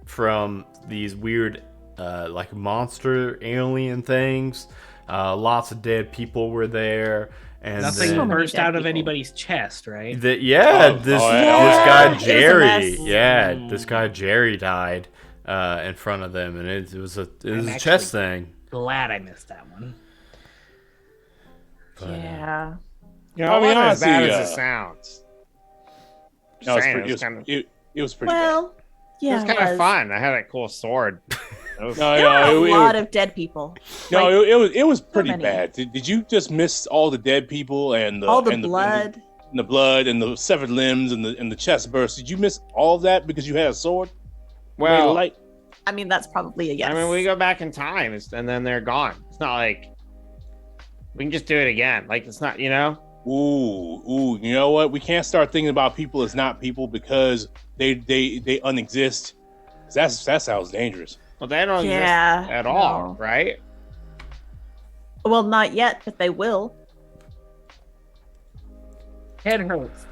from these weird like monster alien things. Lots of dead people were there. And Nothing So many burst dead out of people. anybody's chest, right? this yeah. this Yeah, guy it was a Jerry, mess. this guy Jerry died in front of them, and it was a I'm chest actually thing. Glad I missed that one. But, Yeah. You know, I it mean, wasn't as bad honestly, as it sounds. No, Saying, it was kind of, it was pretty bad. Well, yeah, it was kind of fun. I had a cool sword. It was- No, There were a it lot was- of dead people. No, Like, it was pretty many. bad. Did you just miss all the dead people and all the and blood. and the blood and the severed limbs and the chest burst? Did you miss all of that because you had a sword? You made it well, light? I mean, that's probably a yes. I mean, we go back in time and then they're gone. It's not like we can just do it again. Like, it's not, you know? Ooh, you know what? We can't start thinking about people as not people because they unexist. That sounds dangerous. Well, they don't Yeah, exist at all, no. right? Well, not yet, but they will. Head hurts.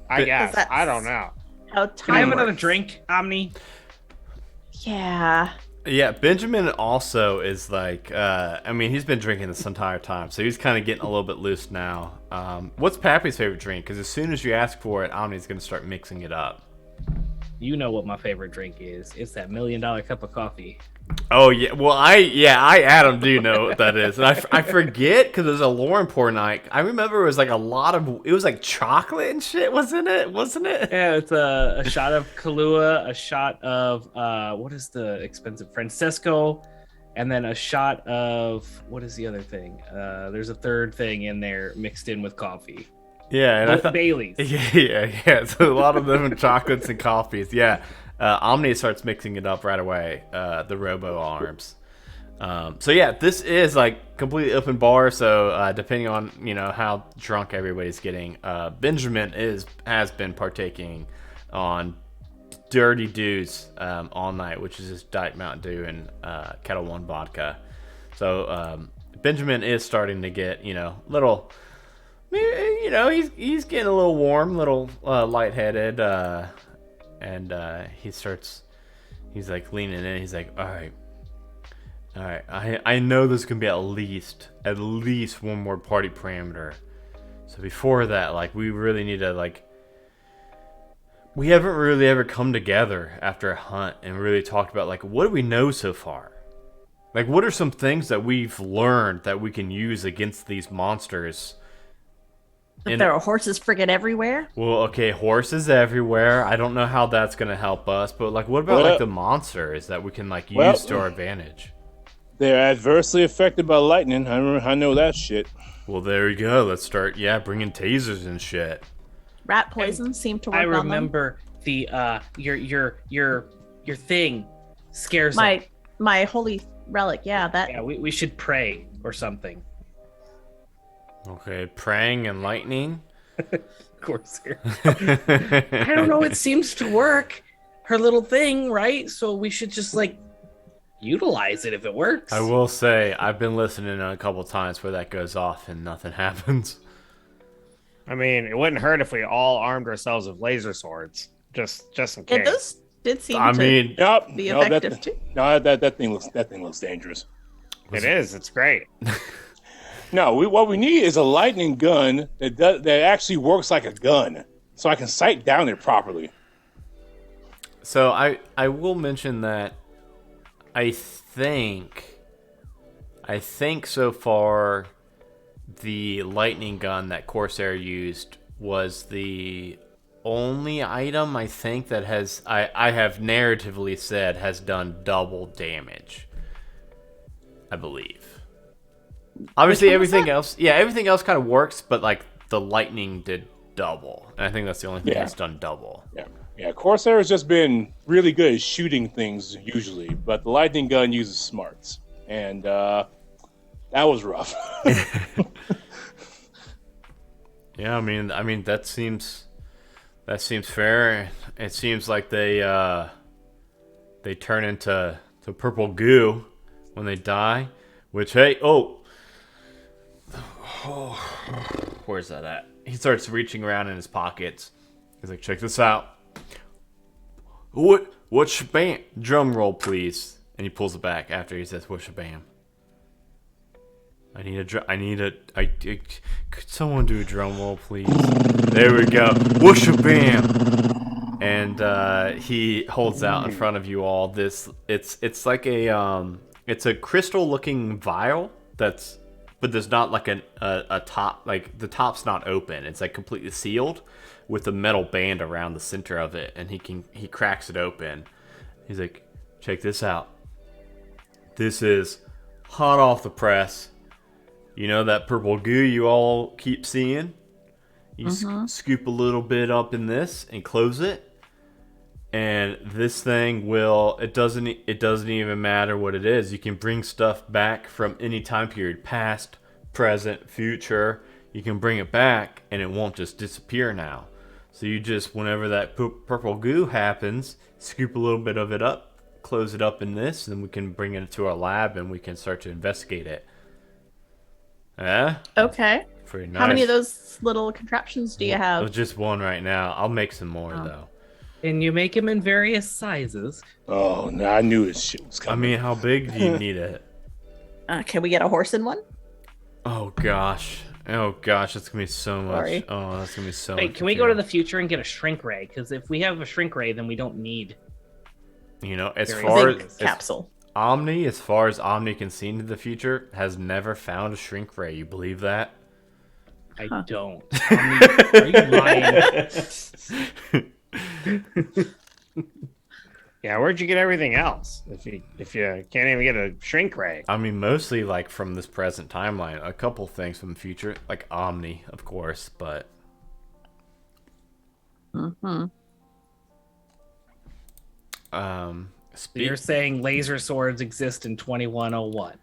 I But- guess. that's- I don't know. How Can I have time another works. drink, Omni? Yeah. Yeah, Benjamin also is like, I mean, he's been drinking this entire time, so he's kind of getting a little bit loose now. What's Pappy's favorite drink? Because as soon as you ask for it, Omni's going to start mixing it up. You know what my favorite drink is. It's that $1 million cup of coffee. Oh, yeah. Well, Adam, do know what that is. And I forget because it was a lore import night. I remember it was like it was like chocolate and shit, wasn't it? Yeah, it's a shot of Kahlua, a shot of, what is the expensive? Francesco, and then a shot of, what is the other thing? There's a third thing in there mixed in with coffee. Yeah, and I thought, Bailey's. yeah. So a lot of different chocolates and coffees. Yeah, Omni starts mixing it up right away. The Robo Arms. So yeah, this is like completely open bar. So depending on how drunk everybody's getting, Benjamin has been partaking on Dirty Dews all night, which is just Diet Mountain Dew and Kettle One vodka. So Benjamin is starting to get little. He's getting a little warm, little lightheaded, and he's like leaning in. He's like, all right. I know there's gonna be at least one more party parameter. So before that, like, we really need to we haven't really ever come together after a hunt and really talked about like what do we know so far. Like, what are some things that we've learned that we can use against these monsters? If there are horses friggin' everywhere. Well, okay, horses everywhere. I don't know how that's gonna help us, but like, what about like the monsters that we can use to our advantage? They're adversely affected by lightning. I know that shit. Well, there you go. Let's start, bringing tasers and shit. Rat poison seemed to work I on them. remember the your thing scares them. My holy relic, yeah, that Yeah, we should pray or something. Okay, praying and lightning. Of course. I don't know. It seems to work. Her little thing, right? So we should just utilize it if it works. I will say I've been listening a couple times where that goes off and nothing happens. I mean, it wouldn't hurt if we all armed ourselves with laser swords, just in case. yeah, those did seem I to mean, Yep. be No, effective too. No, that thing looks dangerous. It is. It's great. No, what we need is a lightning gun that actually works like a gun, so I can sight down it properly. so I will mention that I think so far the lightning gun that Corsair used was the only item I think that I have narratively said has done double damage. I believe. Obviously, Which one was everything else kind of works, but the lightning did double. And I think that's the only thing that's done double. Yeah. Corsair has just been really good at shooting things usually, but the lightning gun uses smarts, and that was rough. Yeah, I mean that seems fair. It seems like they turn into purple goo when they die. Which where's that at? He starts reaching around in his pockets. He's like, check this out. What's shabam? Drum roll, please. And he pulls it back after he says, what's shabam? Could someone do a drum roll, please? There we go. Whoosh bam. And he holds out in front of you all this. It's like it's a crystal looking vial but there's not like a top, like the top's not open. It's like completely sealed with a metal band around the center of it, and he cracks it open. He's like, check this out. This is hot off the press. You know that purple goo you all keep seeing? You scoop a little bit up in this and close it. And this thing it doesn't even matter what it is. You can bring stuff back from any time period, past, present, future. You can bring it back and it won't just disappear now. So you just, whenever that purple goo happens, scoop a little bit of it up, close it up in this, and then we can bring it to our lab and we can start to investigate it. Yeah? Okay. Pretty nice. How many of those little contraptions do you have? Just one right now. I'll make some more, though. And you make them in various sizes. Oh, no, I knew this shit was I coming. mean, how big do you need it? Can we get a horse in one? Oh gosh, that's gonna be so much. Sorry. Oh, that's gonna be so much. Wait, can we go to the future and get a shrink ray? Because if we have a shrink ray, then we don't need. You know, as Very far Big as capsule. as far as Omni can see into the future, has never found a shrink ray. You believe that? I don't. Are you lying? Yeah, where'd you get everything else? If you can't even get a shrink ray. I mean, mostly like from this present timeline. A couple things from the future, like Omni, of course, but. You're saying laser swords exist in 2101?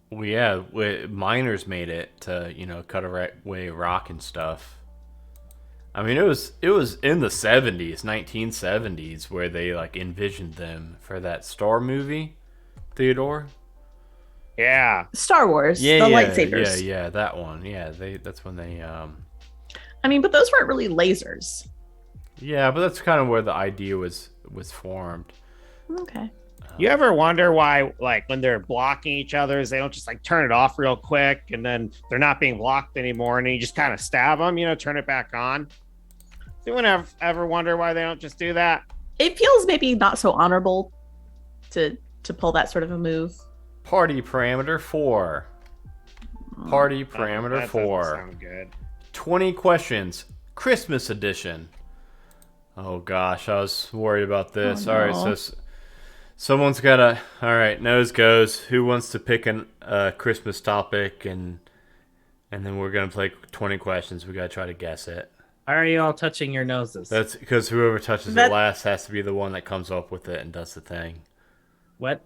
Well, yeah, miners made it to cut away rock and stuff. I mean, it was in the 70s, 1970s, where they like envisioned them for that Star movie, Theodore. Yeah. Star Wars, the lightsabers. Yeah, that one. Yeah, that's when they. I mean, but those weren't really lasers. Yeah, but that's kind of where the idea was formed. Okay. You ever wonder why, like, when they're blocking each other's, they don't just like turn it off real quick, and then they're not being blocked anymore, and then you just kind of stab them, turn it back on? Does anyone ever wonder why they don't just do that? It feels maybe not so honorable to pull that sort of a move. Party parameter 4. Party parameter That 4. doesn't sound good. 20 questions. Christmas edition. Oh gosh, I was worried about this. Oh, All right, no. so someone's got to. All right, nose goes. Who wants to pick a Christmas topic, and then we're gonna play 20 questions. We gotta try to guess it. Why are you all touching your noses? That's because whoever touches it last has to be the one that comes up with it and does the thing. What?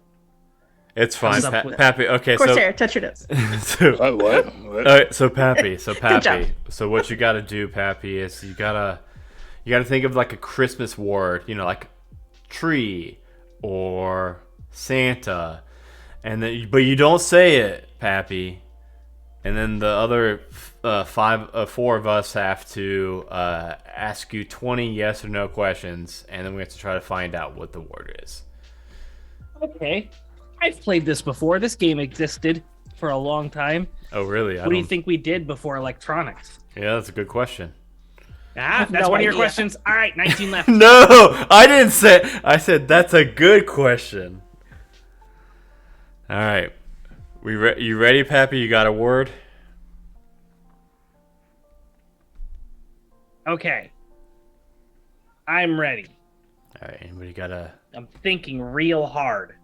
It's fine, Comes up with- Pappy. Okay, Corsair, touch your nose. so What? all right, so Pappy, Good job. so what you got to do, Pappy, is you gotta think of like a Christmas word, like tree or Santa, and then but you don't say it, Pappy, and then the other 4 of us have to ask you 20 yes or no questions, and then we have to try to find out what the word is. Okay. I've played this before. This game existed for a long time. Oh, really? What do you think we did before electronics? Yeah, that's a good question. That's no one of your idea. questions. All right, 19 left. No, I didn't say. I said that's a good question. All right, you ready, Pappy? You got a word? Okay. I'm ready. All right, anybody got a I'm thinking real hard.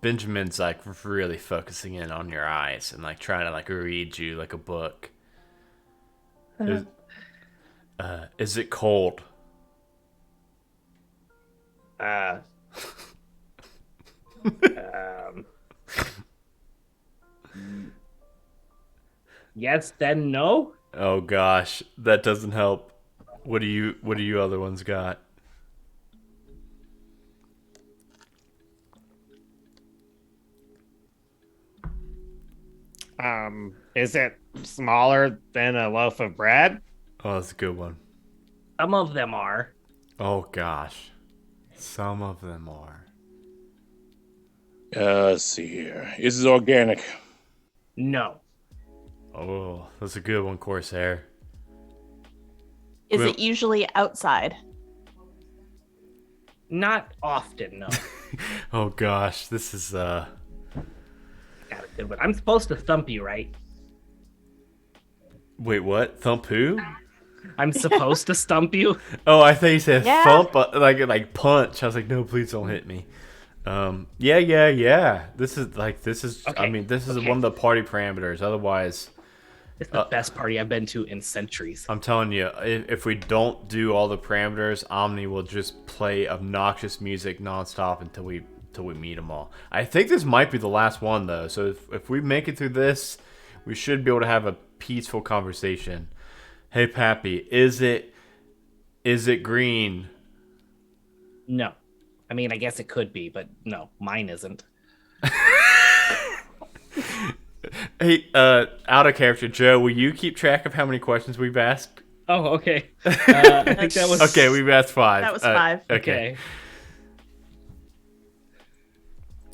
Benjamin's like really focusing in on your eyes and like trying to like read you like a book. Is it cold? Yes, then no. Oh gosh, that doesn't help. What do you other ones got? Is it smaller than a loaf of bread? Oh, that's a good one. Some of them are. Oh gosh, some of them are. Let's see here. Is it organic? No. Oh, that's a good one, Corsair. Is Well- it usually outside? Not often, no. Oh gosh, this is Got a good one. I'm supposed to thump you, right? Wait, what? Thump who? I'm supposed to stump you? Oh, I think he said Yeah. thump, like punch. I was like, no, please don't hit me. Yeah. This is. I Okay, mean, this is okay. one of the party parameters. Otherwise, It's the best party I've been to in centuries. I'm telling you, if we don't do all the parameters, Omni will just play obnoxious music nonstop until we meet them all. I think this might be the last one though. So if we make it through this, we should be able to have a peaceful conversation. Hey, Pappy, is it green? No. I mean, I guess it could be, but no, mine isn't. Hey, out of character, Joe, will you keep track of how many questions we've asked? Oh, okay. I think that was Okay, we've asked 5. That was 5. okay.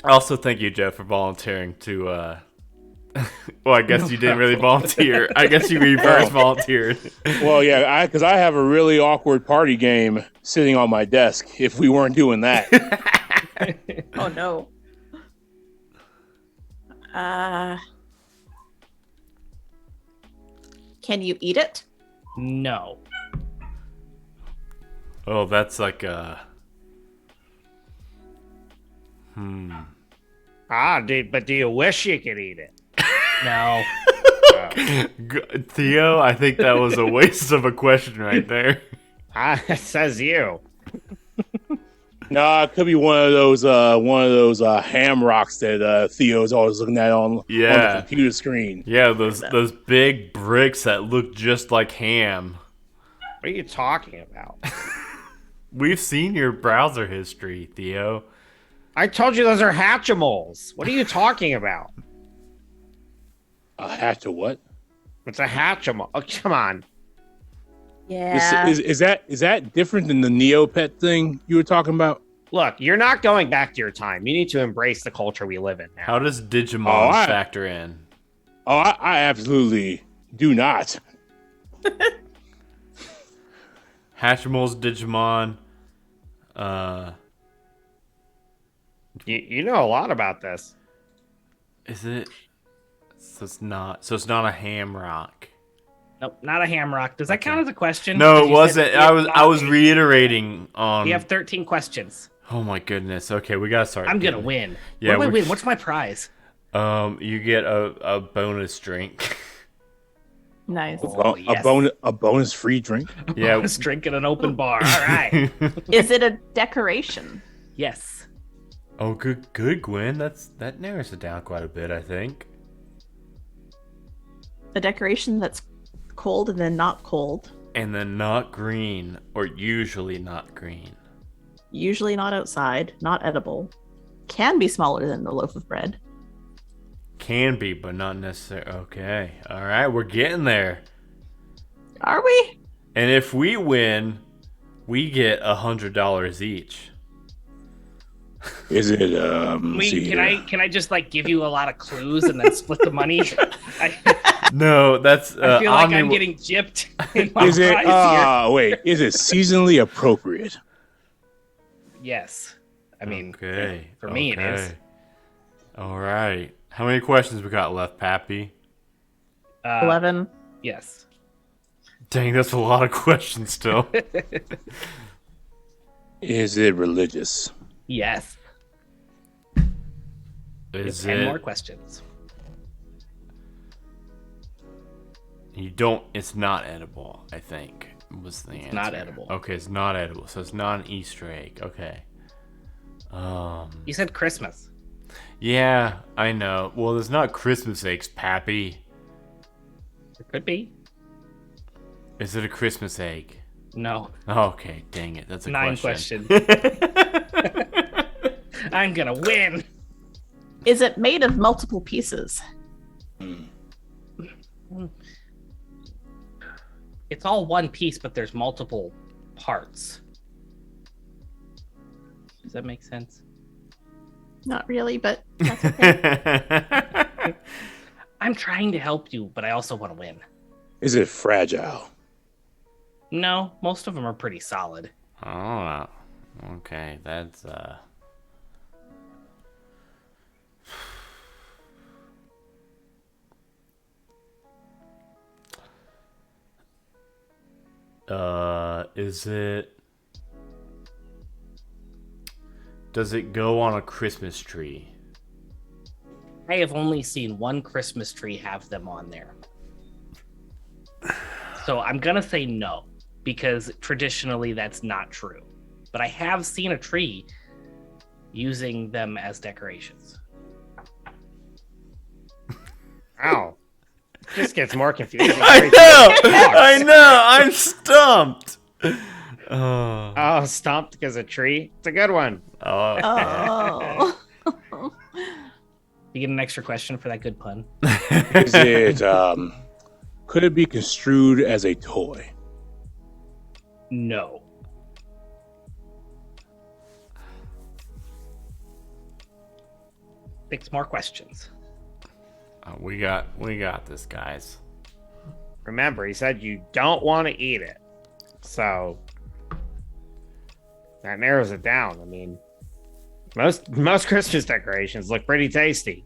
Also, thank you, Joe, for volunteering to. Well, I guess you didn't really volunteer. I guess you reverse volunteered. Well, yeah, because I have a really awkward party game sitting on my desk. If we weren't doing that, Oh no. Can you eat it? No. Oh, that's like But do you wish you could eat it? No. Theo, I think that was a waste of a question right there. It says you. no, it could be one of those ham rocks that Theo's always looking at on Yeah. the computer screen. Yeah, those big bricks that look just like ham. What are you talking about? We've seen your browser history, Theo. I told you those are Hatchimals. What are you talking about? A hatch of what? It's a Hatchimal. Oh, come on. Yeah. Is that different than the Neopet thing you were talking about? Look, you're not going back to your time. You need to embrace the culture we live in now. How does Digimon Oh, factor in? Oh, I absolutely do not. Hatchimals, Digimon. You know a lot about this. Is it? So it's not. So it's not a ham rock. Nope, not a hamrock. Does that count as a question? No, Because it you wasn't. said I was we reiterating on. have 13 questions. Oh my goodness. Okay, we gotta start. I'm gonna win. Yeah, what do I we- win? What's my prize? You get a bonus drink. Nice. Oh, yes. A bonus free drink. Yeah. I was drinking an open bar. All right. Is it a decoration? Yes. Oh, good, Gwen. That narrows it down quite a bit, I think. A decoration that's cold and then not cold. And then not green, or usually not green. Usually not outside, not edible. Can be smaller than the loaf of bread. Can be, but not necessarily. Okay. All right, we're getting there. Are we? And if we win, we get $100 each. Is it? Can I just like give you a lot of clues and then split the money? No, that's. I feel like Omni I'm will- getting gypped. In my Is it? prize here. Wait. Is it seasonally appropriate? Yes. I mean, Okay. for me it is. okay. All right. How many questions we got left, Pappy? 11. Yes. Dang, that's a lot of questions still. Is it religious? Yes. Is 10 it? more questions. You don't. It's not edible. I think was the answer. not edible. Okay, it's not edible, so it's not an Easter egg. Okay. You said Christmas. Yeah, I know. Well, there's not Christmas eggs, Pappy. It could be. Is it a Christmas egg? No. Okay, dang it. That's a 9 question. questions. I'm gonna win. Is it made of multiple pieces? It's all one piece, but there's multiple parts. Does that make sense? Not really, but that's okay. I'm trying to help you, but I also want to win. Is it fragile? No, most of them are pretty solid. Oh, okay. That's is it? Does it go on a Christmas tree? I have only seen one Christmas tree have them on there. So I'm going to say no, because traditionally that's not true. But I have seen a tree using them as decorations. Ow. This gets more confusing. I know. I'm stumped. Oh, stomped because a tree. It's a good one. Oh. You get an extra question for that good pun. Is it could it be construed as a toy? No. Six more questions. We got this, guys. Remember, he said you don't want to eat it. So that narrows it down. I mean, most Christmas decorations look pretty tasty.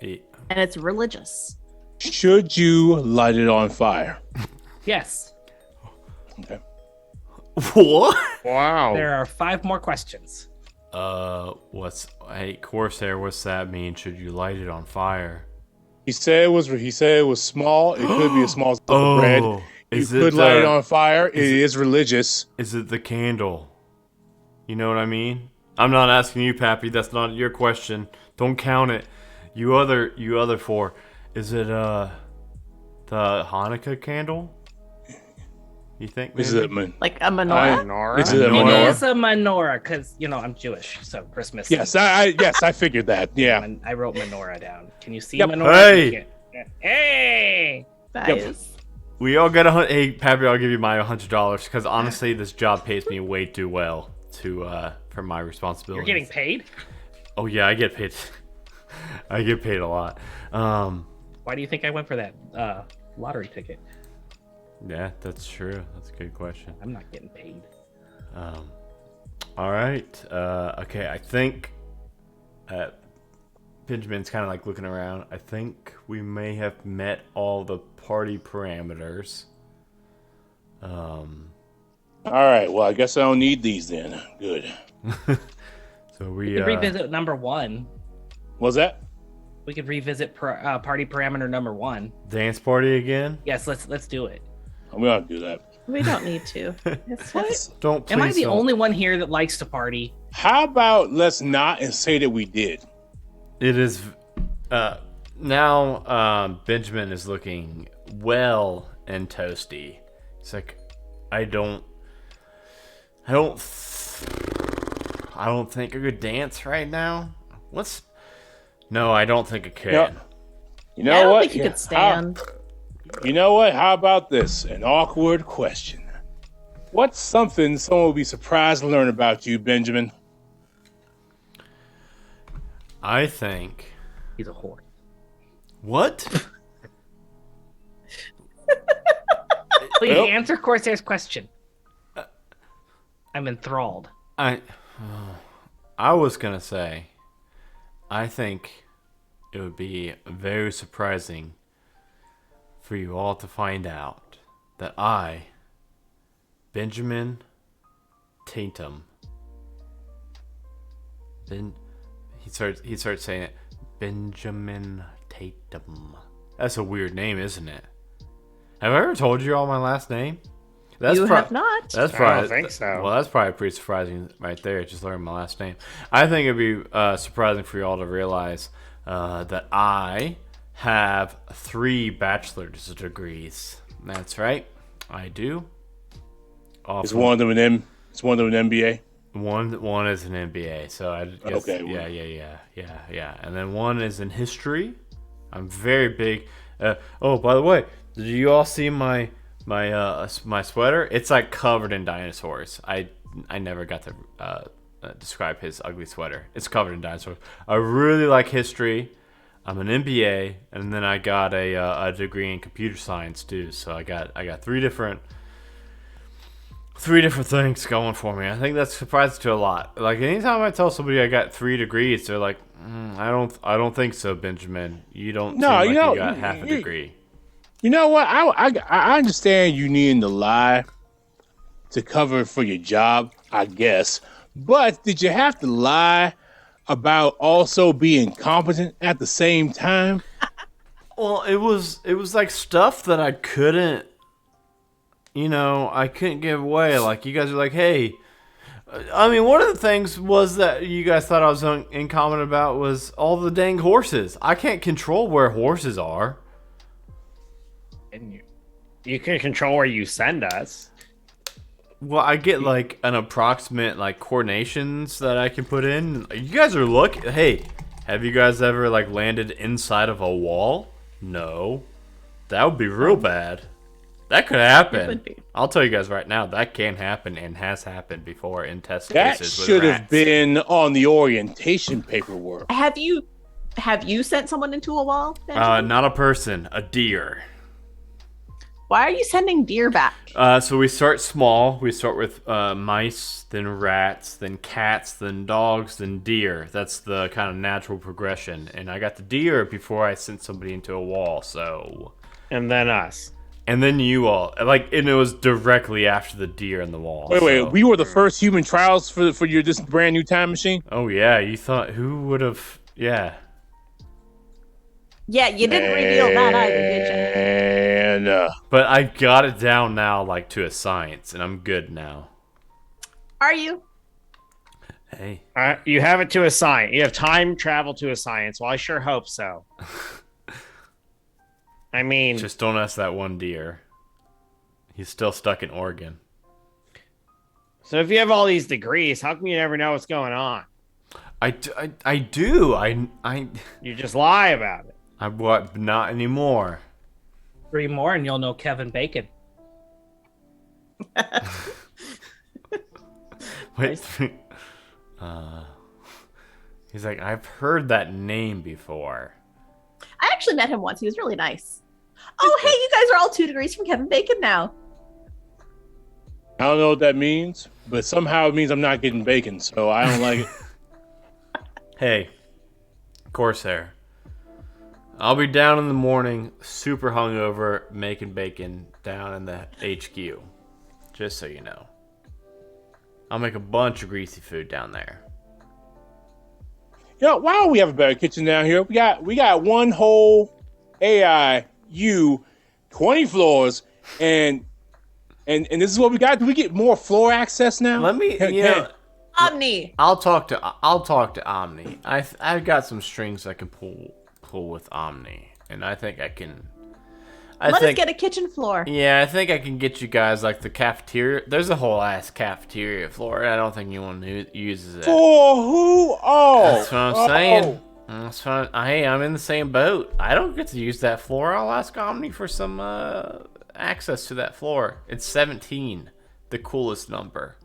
E- And it's religious. Should you light it on fire? Yes. Okay. What? Wow. There are 5 more questions. Hey, Corsair, what's that mean? Should you light it on fire? He said it was small. It could be a small loaf of bread. You is could it light it on fire. It is religious. Is it the candle? You know what I mean? I'm not asking you, Pappy. That's not your question. Don't count it. You other 4. Is it the Hanukkah candle? You think? Is maybe? it man? Like a menorah? Menorah? Is it a It menorah? is a menorah because I'm Jewish, so Christmas. Yes, I figured that. Yeah. I wrote menorah down. Can you see Yep. menorah? Hey! You can't. Hey! That Yep. is. We all get Hey, Pappy, I'll give you my $100 because honestly, this job pays me way too well for my responsibilities. You're getting paid? Oh yeah, I get paid. I get paid a lot. Why do you think I went for that lottery ticket? Yeah, that's true. That's a good question. I'm not getting paid. All right. Okay, I think Benjamin's kind of like looking around. I think we may have met all the party parameters. All right. Well, I guess I don't need these then. Good. So We we could revisit number 1. Was that? We could revisit party parameter number 1. dance party again. Yes, let's do it. I'm gonna do that. We don't need to. It's Don't. Am I please the don't. only one here that likes to party? How about let's not and say that we did? It is now. Benjamin is looking well and toasty. It's like I don't think I could dance right now. No, I don't think I could. Yeah. You know I don't what? think you Yeah. could stand. You know what? How about this? An awkward question. What's something someone would be surprised to learn about you, Benjamin? I think. He's a whore. What? Please Well- answer Corsair's question. I'm enthralled. I was gonna say, I think it would be very surprising for you all to find out that I, Benjamin Tatum, he starts saying it, Benjamin Tatum. That's a weird name, isn't it? Have I ever told you all my last name? You have not. That's I probably. don't think so. Well, that's probably pretty surprising right there. Just learning my last name. I think it'd be surprising for you all to realize that I have 3 bachelor's degrees. That's right, I do. Is one of them an MBA? One is an MBA. So I guess, Okay, yeah. And then one is in history. I'm very big. Oh, by the way, did you all see my sweater? It's like covered in dinosaurs. I never got to describe his ugly sweater. It's covered in dinosaurs. I really like history. I'm an MBA, and then I got a degree in computer science too. So I got three different things going for me. I think that's surprising to a lot. Like anytime I tell somebody I got 3 degrees, they're like, I don't think so, Benjamin. You don't seem like you got half a degree. You know what? I understand you needing to lie to cover for your job, I guess. But did you have to lie about also being competent at the same time? Well, it was like stuff that I couldn't give away. Like you guys are like, hey, I mean, one of the things was that you guys thought I was incompetent about was all the dang horses. I can't control where horses are. And you can control where you send us. Well, I get like an approximate like coordinations that I can put in. You guys are lucky. Hey, have you guys ever like landed inside of a wall? No. That would be real bad. That could happen. It would be. I'll tell you guys right now, that can happen and has happened before in test That cases with should have rats. been on the orientation paperwork. Have you sent someone into a wall, Benjamin? Not a person, a deer. Why are you sending deer back? So we start small. We start with mice, then rats, then cats, then dogs, then deer. That's the kind of natural progression. And I got the deer before I sent somebody into a wall, so... And then us. And then you all. And it was directly after the deer and the wall. Wait, we were the first human trials for your this brand new time machine? Oh, yeah, you thought... Who would have... Yeah. Yeah, you didn't reveal that either, did you? And But I got it down now, like, to a science, and I'm good now. Are you? Hey. You have it to a science. You have time travel to a science. Well, I sure hope so. I mean... Just don't ask that one deer. He's still stuck in Oregon. So if you have all these degrees, how come you never know what's going on? I do. You just lie about it. What? Not anymore. 3 more and you'll know Kevin Bacon. Wait. He's like, I've heard that name before. I actually met him once. He was really nice. Oh, hey, you guys are all 2 degrees from Kevin Bacon now. I don't know what that means, but somehow it means I'm not getting bacon, so I don't like it. Hey, Corsair. I'll be down in the morning, super hungover, making bacon down in the HQ. Just so you know. I'll make a bunch of greasy food down there. You know, why don't we have a better kitchen down here? We got one whole AIU, 20 floors, and this is what we got. Do we get more floor access now? Let me, Omni. I'll talk to Omni. I've got some strings I can pull with Omni, and I think I can. Let us get a kitchen floor. Yeah, I think I can get you guys like the cafeteria. There's a whole ass cafeteria floor. I don't think anyone uses it. For who? Oh, That's what I'm saying. That's fine. Hey, I'm in the same boat. I don't get to use that floor. I'll ask Omni for some access to that floor. It's 17, the coolest number.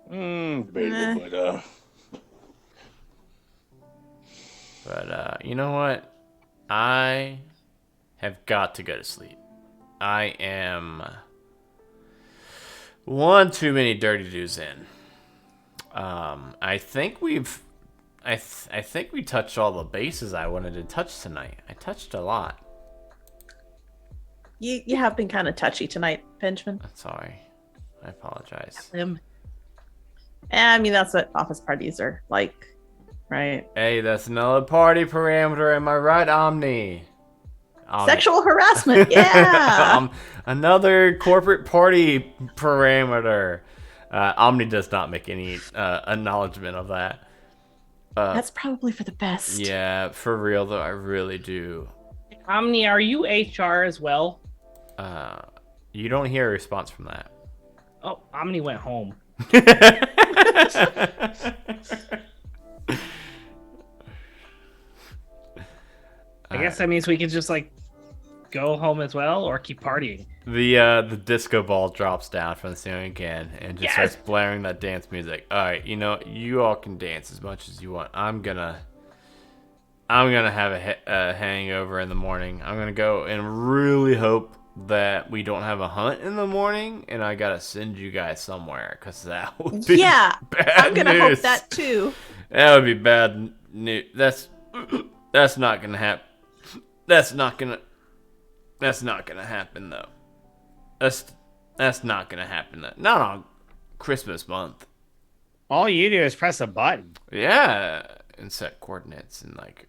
Debatable, But you know what? I have got to go to sleep. I am one too many dirty dudes in. I think we touched all the bases I wanted to touch tonight. I touched a lot. You have been kind of touchy tonight, Benjamin. I'm sorry. I apologize. I mean, that's what office parties are like, right? Hey, that's another party parameter. Am I right, Omni? Sexual harassment, yeah. Another corporate party parameter. Omni does not make any acknowledgement of that. That's probably for the best. Yeah, for real though, I really do. Omni, are you HR as well? You don't hear a response from that. Oh, Omni went home. I guess that means we could just like go home as well or keep partying? The disco ball drops down from the ceiling again and just Yes! starts blaring that dance music. All right, you all can dance as much as you want. I'm gonna have a hangover in the morning. I'm gonna go and really hope that we don't have a hunt in the morning, and I gotta send you guys somewhere because that would be bad I'm gonna hope news. that too. That would be bad news. That's not gonna happen. That's not gonna happen though. That's not gonna happen though. Not on Christmas month. All you do is press a button. Yeah, and set coordinates and like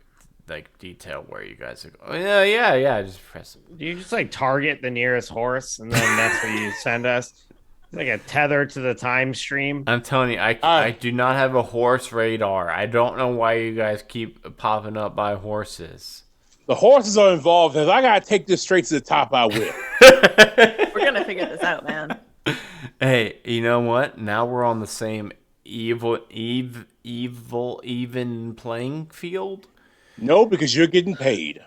detail where you guys are going. Yeah. Just press it. You just like target the nearest horse, and then that's where you send us. It's like a tether to the time stream. I'm telling you, I do not have a horse radar. I don't know why you guys keep popping up by horses. The horses are involved. If I gotta take this straight to the top, I will. We're gonna figure this out, man. Hey, you know what? Now we're on the same even playing field. No, because you're getting paid.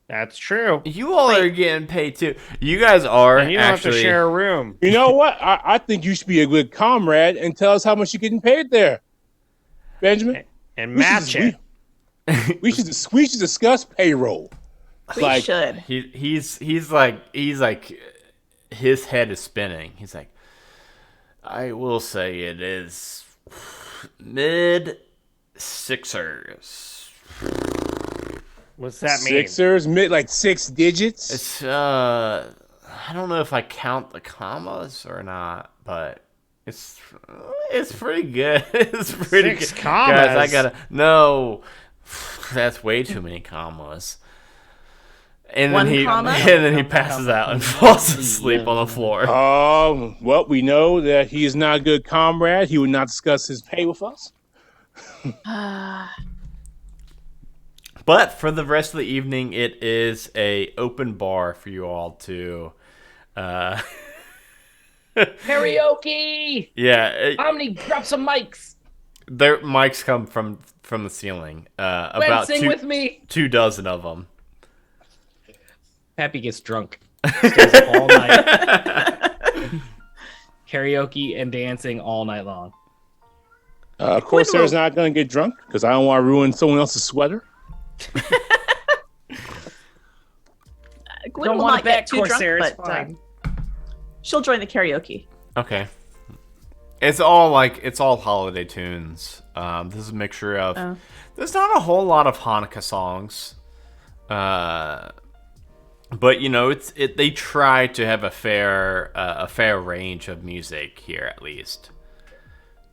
That's true. You all are getting paid too. You guys are And you don't actually have to share a room. You know what? I think you should be a good comrade and tell us how much you're getting paid there, Benjamin. And match it. We should discuss payroll. We should. He's like his head is spinning. He's like, I will say it is mid sixers. What's that mean? Sixers, like 6 digits. It's I don't know if I count the commas or not, but it's pretty good. It's pretty Six good. commas? Guys, no. That's way too many commas. And One then comma? he passes out and falls asleep on the floor. Well, we know that he is not a good comrade. He would not discuss his pay with us. But for the rest of the evening, it is a open bar for you all to Karaoke! yeah. Omni, drop some mics. Their mics come from the ceiling. About Sing with me. 2 dozen of them. Pappy gets drunk. Stays up all night. Karaoke and dancing all night long. Of course, Sarah's not going to get drunk because I don't want to ruin someone else's sweater. Gwen Don't will want not to bet get too drunk, Corsair, it's but fine. she'll join the karaoke. Okay. It's all holiday tunes. This is a mixture of. There's not a whole lot of Hanukkah songs. But they try to have a fair range of music here at least.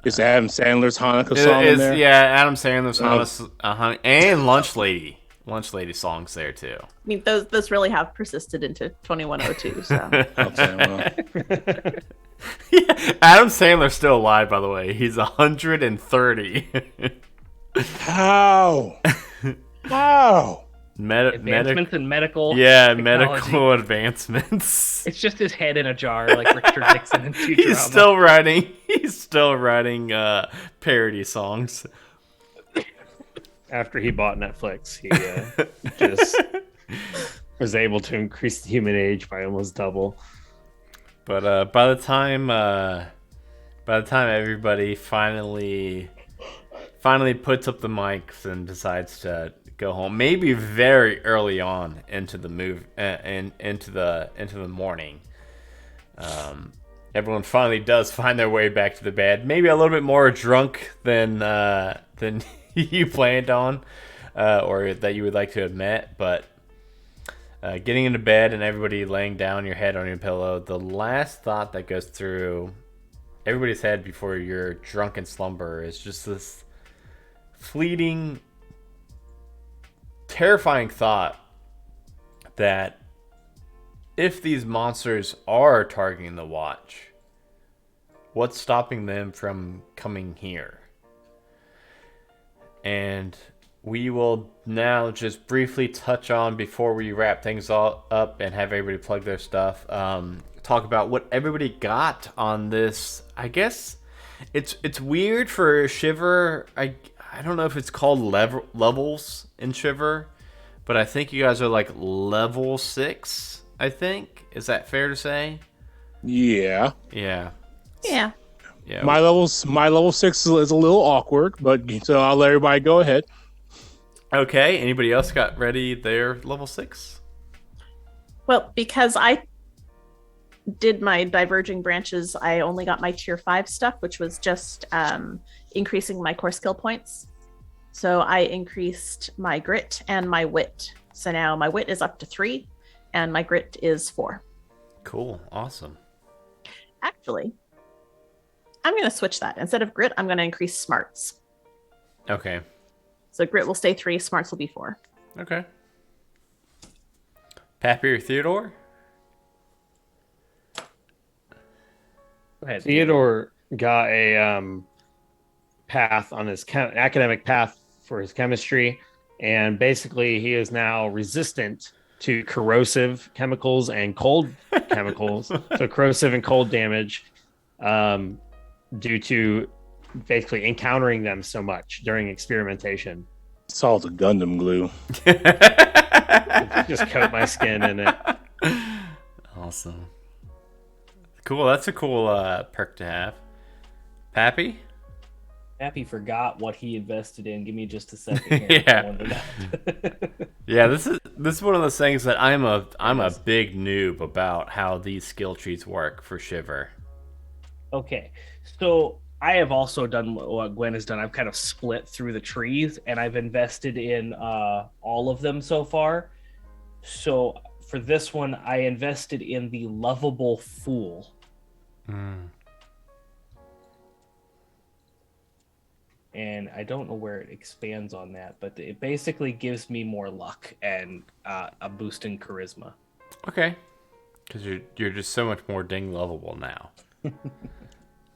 Is Adam Sandler's Hanukkah song in there? Yeah, Adam Sandler's Hanukkah, and Lunch Lady songs there too. I mean, those really have persisted into 2102. So Yeah, Adam Sandler's still alive, by the way. He's 130. How? Advancements in medical. Yeah, technology. medical advancements. It's just his head in a jar, like Richard Nixon in Futurama. He's still writing parody songs. After he bought Netflix, he just was able to increase the human age by almost double. But by the time everybody finally puts up the mics and decides to go home, maybe very early on into the into the morning, everyone finally does find their way back to the bed. Maybe a little bit more drunk than you planned on, or that you would like to admit, but. Getting into bed and everybody laying down, your head on your pillow, the last thought that goes through everybody's head before your drunken slumber is just this fleeting, terrifying thought that if these monsters are targeting the watch, what's stopping them from coming here? And we will now just briefly touch on, before we wrap things all up and have everybody plug their stuff, talk about what everybody got on this. I guess it's weird for Shiver. I don't know if it's called levels in Shiver, but I think you guys are like level 6. I think, is that fair to say? Yeah. Yeah. Yeah. Yeah. My level 6 is a little awkward, but so I'll let everybody go ahead. Okay. Anybody else got ready their level 6? Well, because I did my diverging branches, I only got my tier 5 stuff, which was just increasing my core skill points. So I increased my grit and my wit. So now my wit is up to 3 and my grit is 4. Cool. Awesome. Actually, I'm going to switch that. Instead of grit, I'm going to increase smarts. Okay. So grit will stay 3, smarts will be 4. Okay. Pappy or Theodore? Go ahead. Theodore got a path on his academic path for his chemistry, and basically he is now resistant to corrosive chemicals and cold chemicals. So corrosive and cold damage, due to basically encountering them so much during experimentation. It's all the Gundam glue. Just coat my skin in it. Awesome. Cool. That's a cool perk to have. Pappy? Pappy forgot what he invested in. Give me just a second here. Yeah. Yeah, this is one of those things that I'm a big noob about how these skill trees work for Shiver. Okay, so I have also done what Gwen has done. I've kind of split through the trees, and I've invested in all of them so far. So for this one, I invested in the Lovable Fool. And I don't know where it expands on that, but it basically gives me more luck and a boost in charisma. Okay. Because you're just so much more ding lovable now.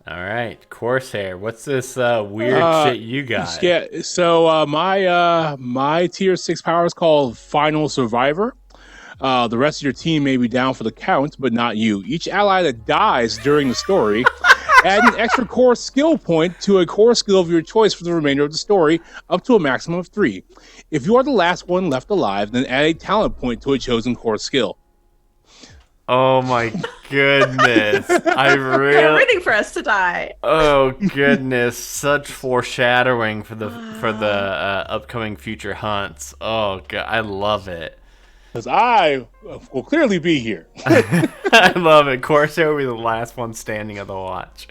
All right, Corsair, what's this weird shit you got? Yeah, so my tier 6 power is called Final Survivor. The rest of your team may be down for the count, but not you. Each ally that dies during the story, add an extra core skill point to a core skill of your choice for the remainder of the story, up to a maximum of 3. If you are the last one left alive, then add a talent point to a chosen core skill. Oh my goodness. They're rooting for us to die. Oh goodness, such foreshadowing for the upcoming future hunts. Oh god, I love it. Because I will clearly be here. I love it. Corsair will be the last one standing of the watch.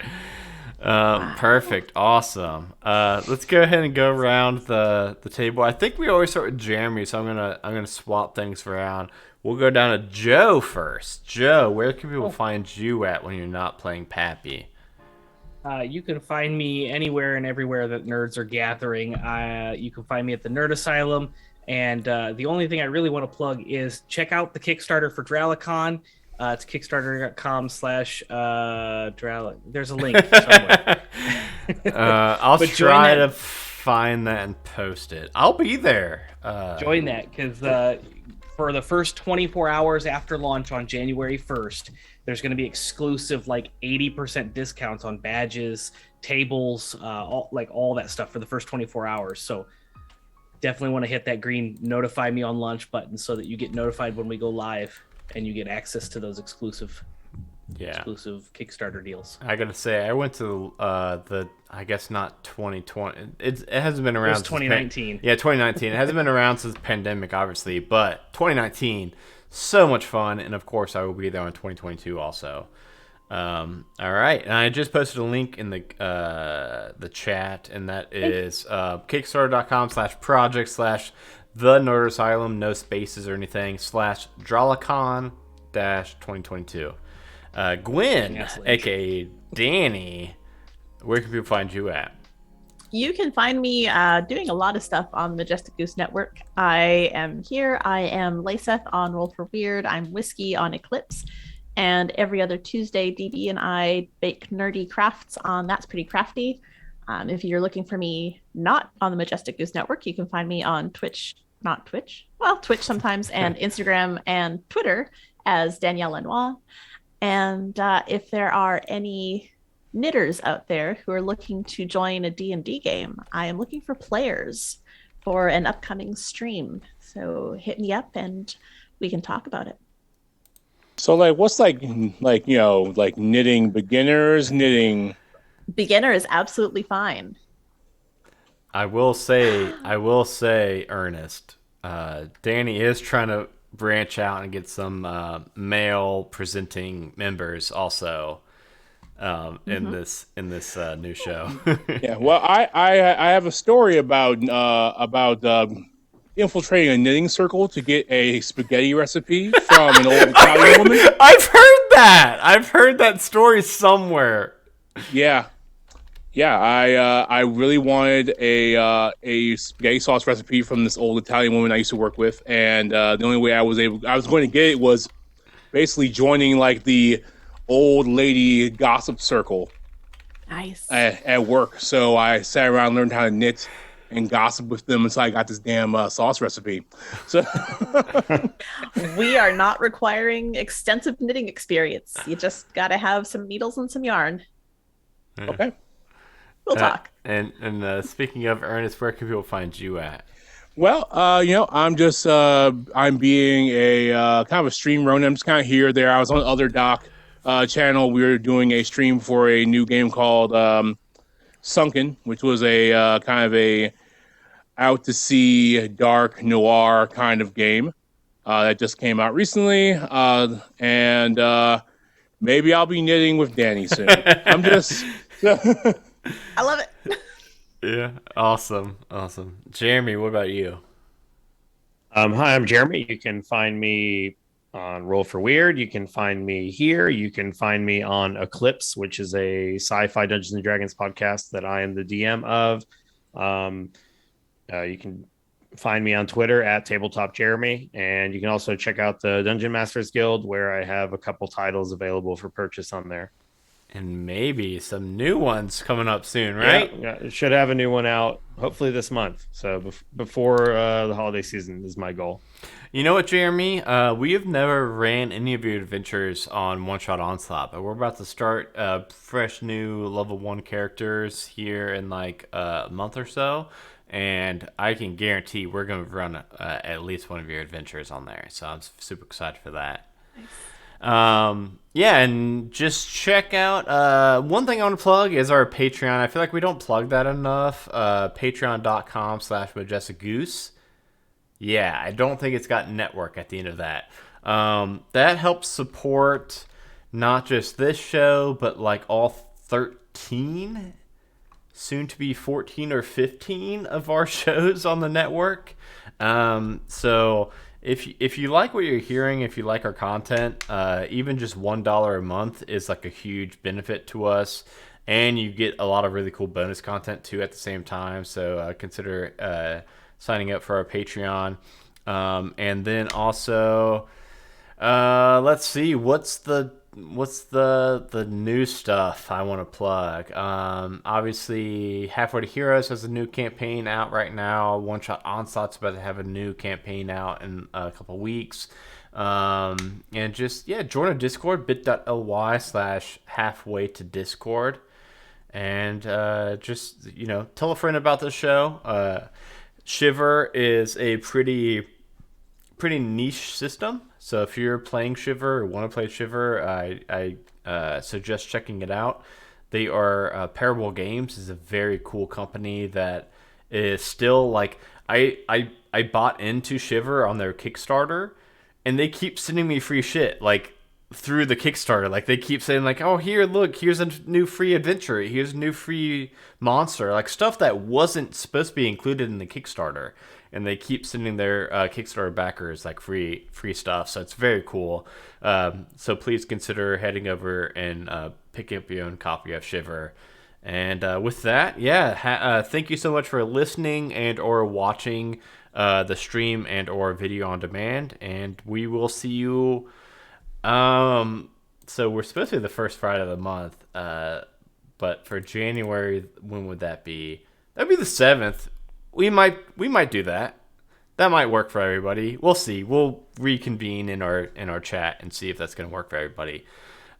Perfect. Awesome. Let's go ahead and go around the table. I think we always start with Jeremy, so I'm gonna swap things around. We'll go down to Joe first. Joe, where can people find you at when you're not playing Pappy? You can find me anywhere and everywhere that nerds are gathering. You can find me at the Nerd Asylum. And the only thing I really want to plug is check out the Kickstarter for Dralicon. It's kickstarter.com/Dralic. There's a link somewhere. I'll try to find that and post it. I'll be there. Join that, because for the first 24 hours after launch on January 1st, there's going to be exclusive 80% discounts on badges, tables, all that stuff for the first 24 hours. So definitely want to hit that green notify me on launch button so that you get notified when we go live and you get access to those exclusive Kickstarter deals. I gotta say, I went to the I guess not 2020. It hasn't been around. It was 2019. 2019. It hasn't been around since the pandemic, obviously, but 2019, so much fun, and of course, I will be there in 2022 also. All right, and I just posted a link in the chat, and that is Kickstarter.com/project/The Nerd Asylum, no spaces or anything, /Dralicon-2022. Gwen, aka Danny, where can people find you at? You can find me doing a lot of stuff on Majestic Goose Network. I am here. I am Laceth on Roll for Weird. I'm Whiskey on Eclipse. And every other Tuesday, DB and I bake nerdy crafts on That's Pretty Crafty. If you're looking for me not on the Majestic Goose Network, you can find me on Twitch sometimes, and Instagram and Twitter as Danielle Lenoir. And if there are any knitters out there who are looking to join a D&D game, I am looking for players for an upcoming stream. So hit me up and we can talk about it. So like, what's like like knitting beginners, knitting? Beginner is absolutely fine. I will say, Ernest, Danny is trying to branch out and get some male presenting members also in this new show. Yeah. Well, I have a story about infiltrating a knitting circle to get a spaghetti recipe from an old Italian woman. I've heard that. I've heard that story somewhere. Yeah. Yeah, I really wanted a spaghetti sauce recipe from this old Italian woman I used to work with, and the only way I was going to get it was basically joining like the old lady gossip circle Nice. at work. So I sat around, learned how to knit, and gossip with them until I got this damn sauce recipe. So We are not requiring extensive knitting experience. You just got to have some needles and some yarn. okay. We'll talk. And speaking of Ernest, where can people find you at? Well, I'm just I'm being a kind of a stream runner. I'm just kind of here or there. I was on the other doc channel. We were doing a stream for a new game called Sunken, which was a kind of a out to sea dark noir kind of game that just came out recently. And maybe I'll be knitting with Danny soon. I'm just. I love it. Yeah, awesome. Jeremy, what about you? Hi, I'm Jeremy. You can find me on Roll for Weird. You can find me here. You can find me on Eclipse, which is a sci-fi Dungeons and Dragons podcast that I am the DM of. You can find me on Twitter at Tabletop Jeremy, and you can also check out the Dungeon Masters Guild, where I have a couple titles available for purchase on there. And maybe some new ones coming up soon, right? Yeah, should have a new one out hopefully this month. So before the holiday season is my goal. You know what, Jeremy? We have never ran any of your adventures on One Shot Onslaught, but we're about to start fresh new level 1 characters here in like a month or so. And I can guarantee we're going to run at least one of your adventures on there. So I'm super excited for that. Nice. Yeah, and just check out one thing I want to plug is our Patreon. I feel like we don't plug that enough. Patreon.com/majesticgoose. Yeah, I don't think it's got network at the end of that. That helps support not just this show, but like all 13, soon to be 14 or 15 of our shows on the network. So if you like what you're hearing, if you like our content, even just $1 a month is like a huge benefit to us, and you get a lot of really cool bonus content too at the same time. So consider signing up for our Patreon, and then also let's see what's the new stuff I want to plug. Obviously, Halfway to Heroes has a new campaign out right now. One Shot Onslaught's about to have a new campaign out in a couple weeks. And just, join our Discord, bit.ly/halfway to Discord. And just, tell a friend about the show. Shiver is a pretty niche system. So if you're playing Shiver or want to play Shiver, I suggest checking it out. They are Parable Games is a very cool company that is still like I bought into Shiver on their Kickstarter, and they keep sending me free shit like through the Kickstarter. Like they keep saying like, oh, here's a new free adventure, here's a new free monster, like stuff that wasn't supposed to be included in the Kickstarter. And they keep sending their Kickstarter backers like free stuff, so it's very cool. So please consider heading over and picking up your own copy of Shiver. And with that, thank you so much for listening and or watching the stream and or video on demand. And we will see you. So we're supposed to be the first Friday of the month, but for January, when would that be? That'd be the 7th. We might do that. That might work for everybody. We'll see. We'll reconvene in our chat and see if that's going to work for everybody.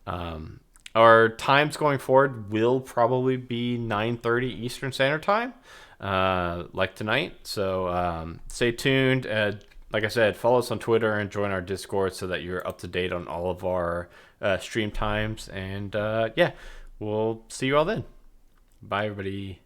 Our times going forward will probably be 9:30 Eastern Standard Time. like tonight. So stay tuned. Like I said, follow us on Twitter and join our Discord so that you're up to date on all of our stream times. And yeah, we'll see you all then. Bye, everybody.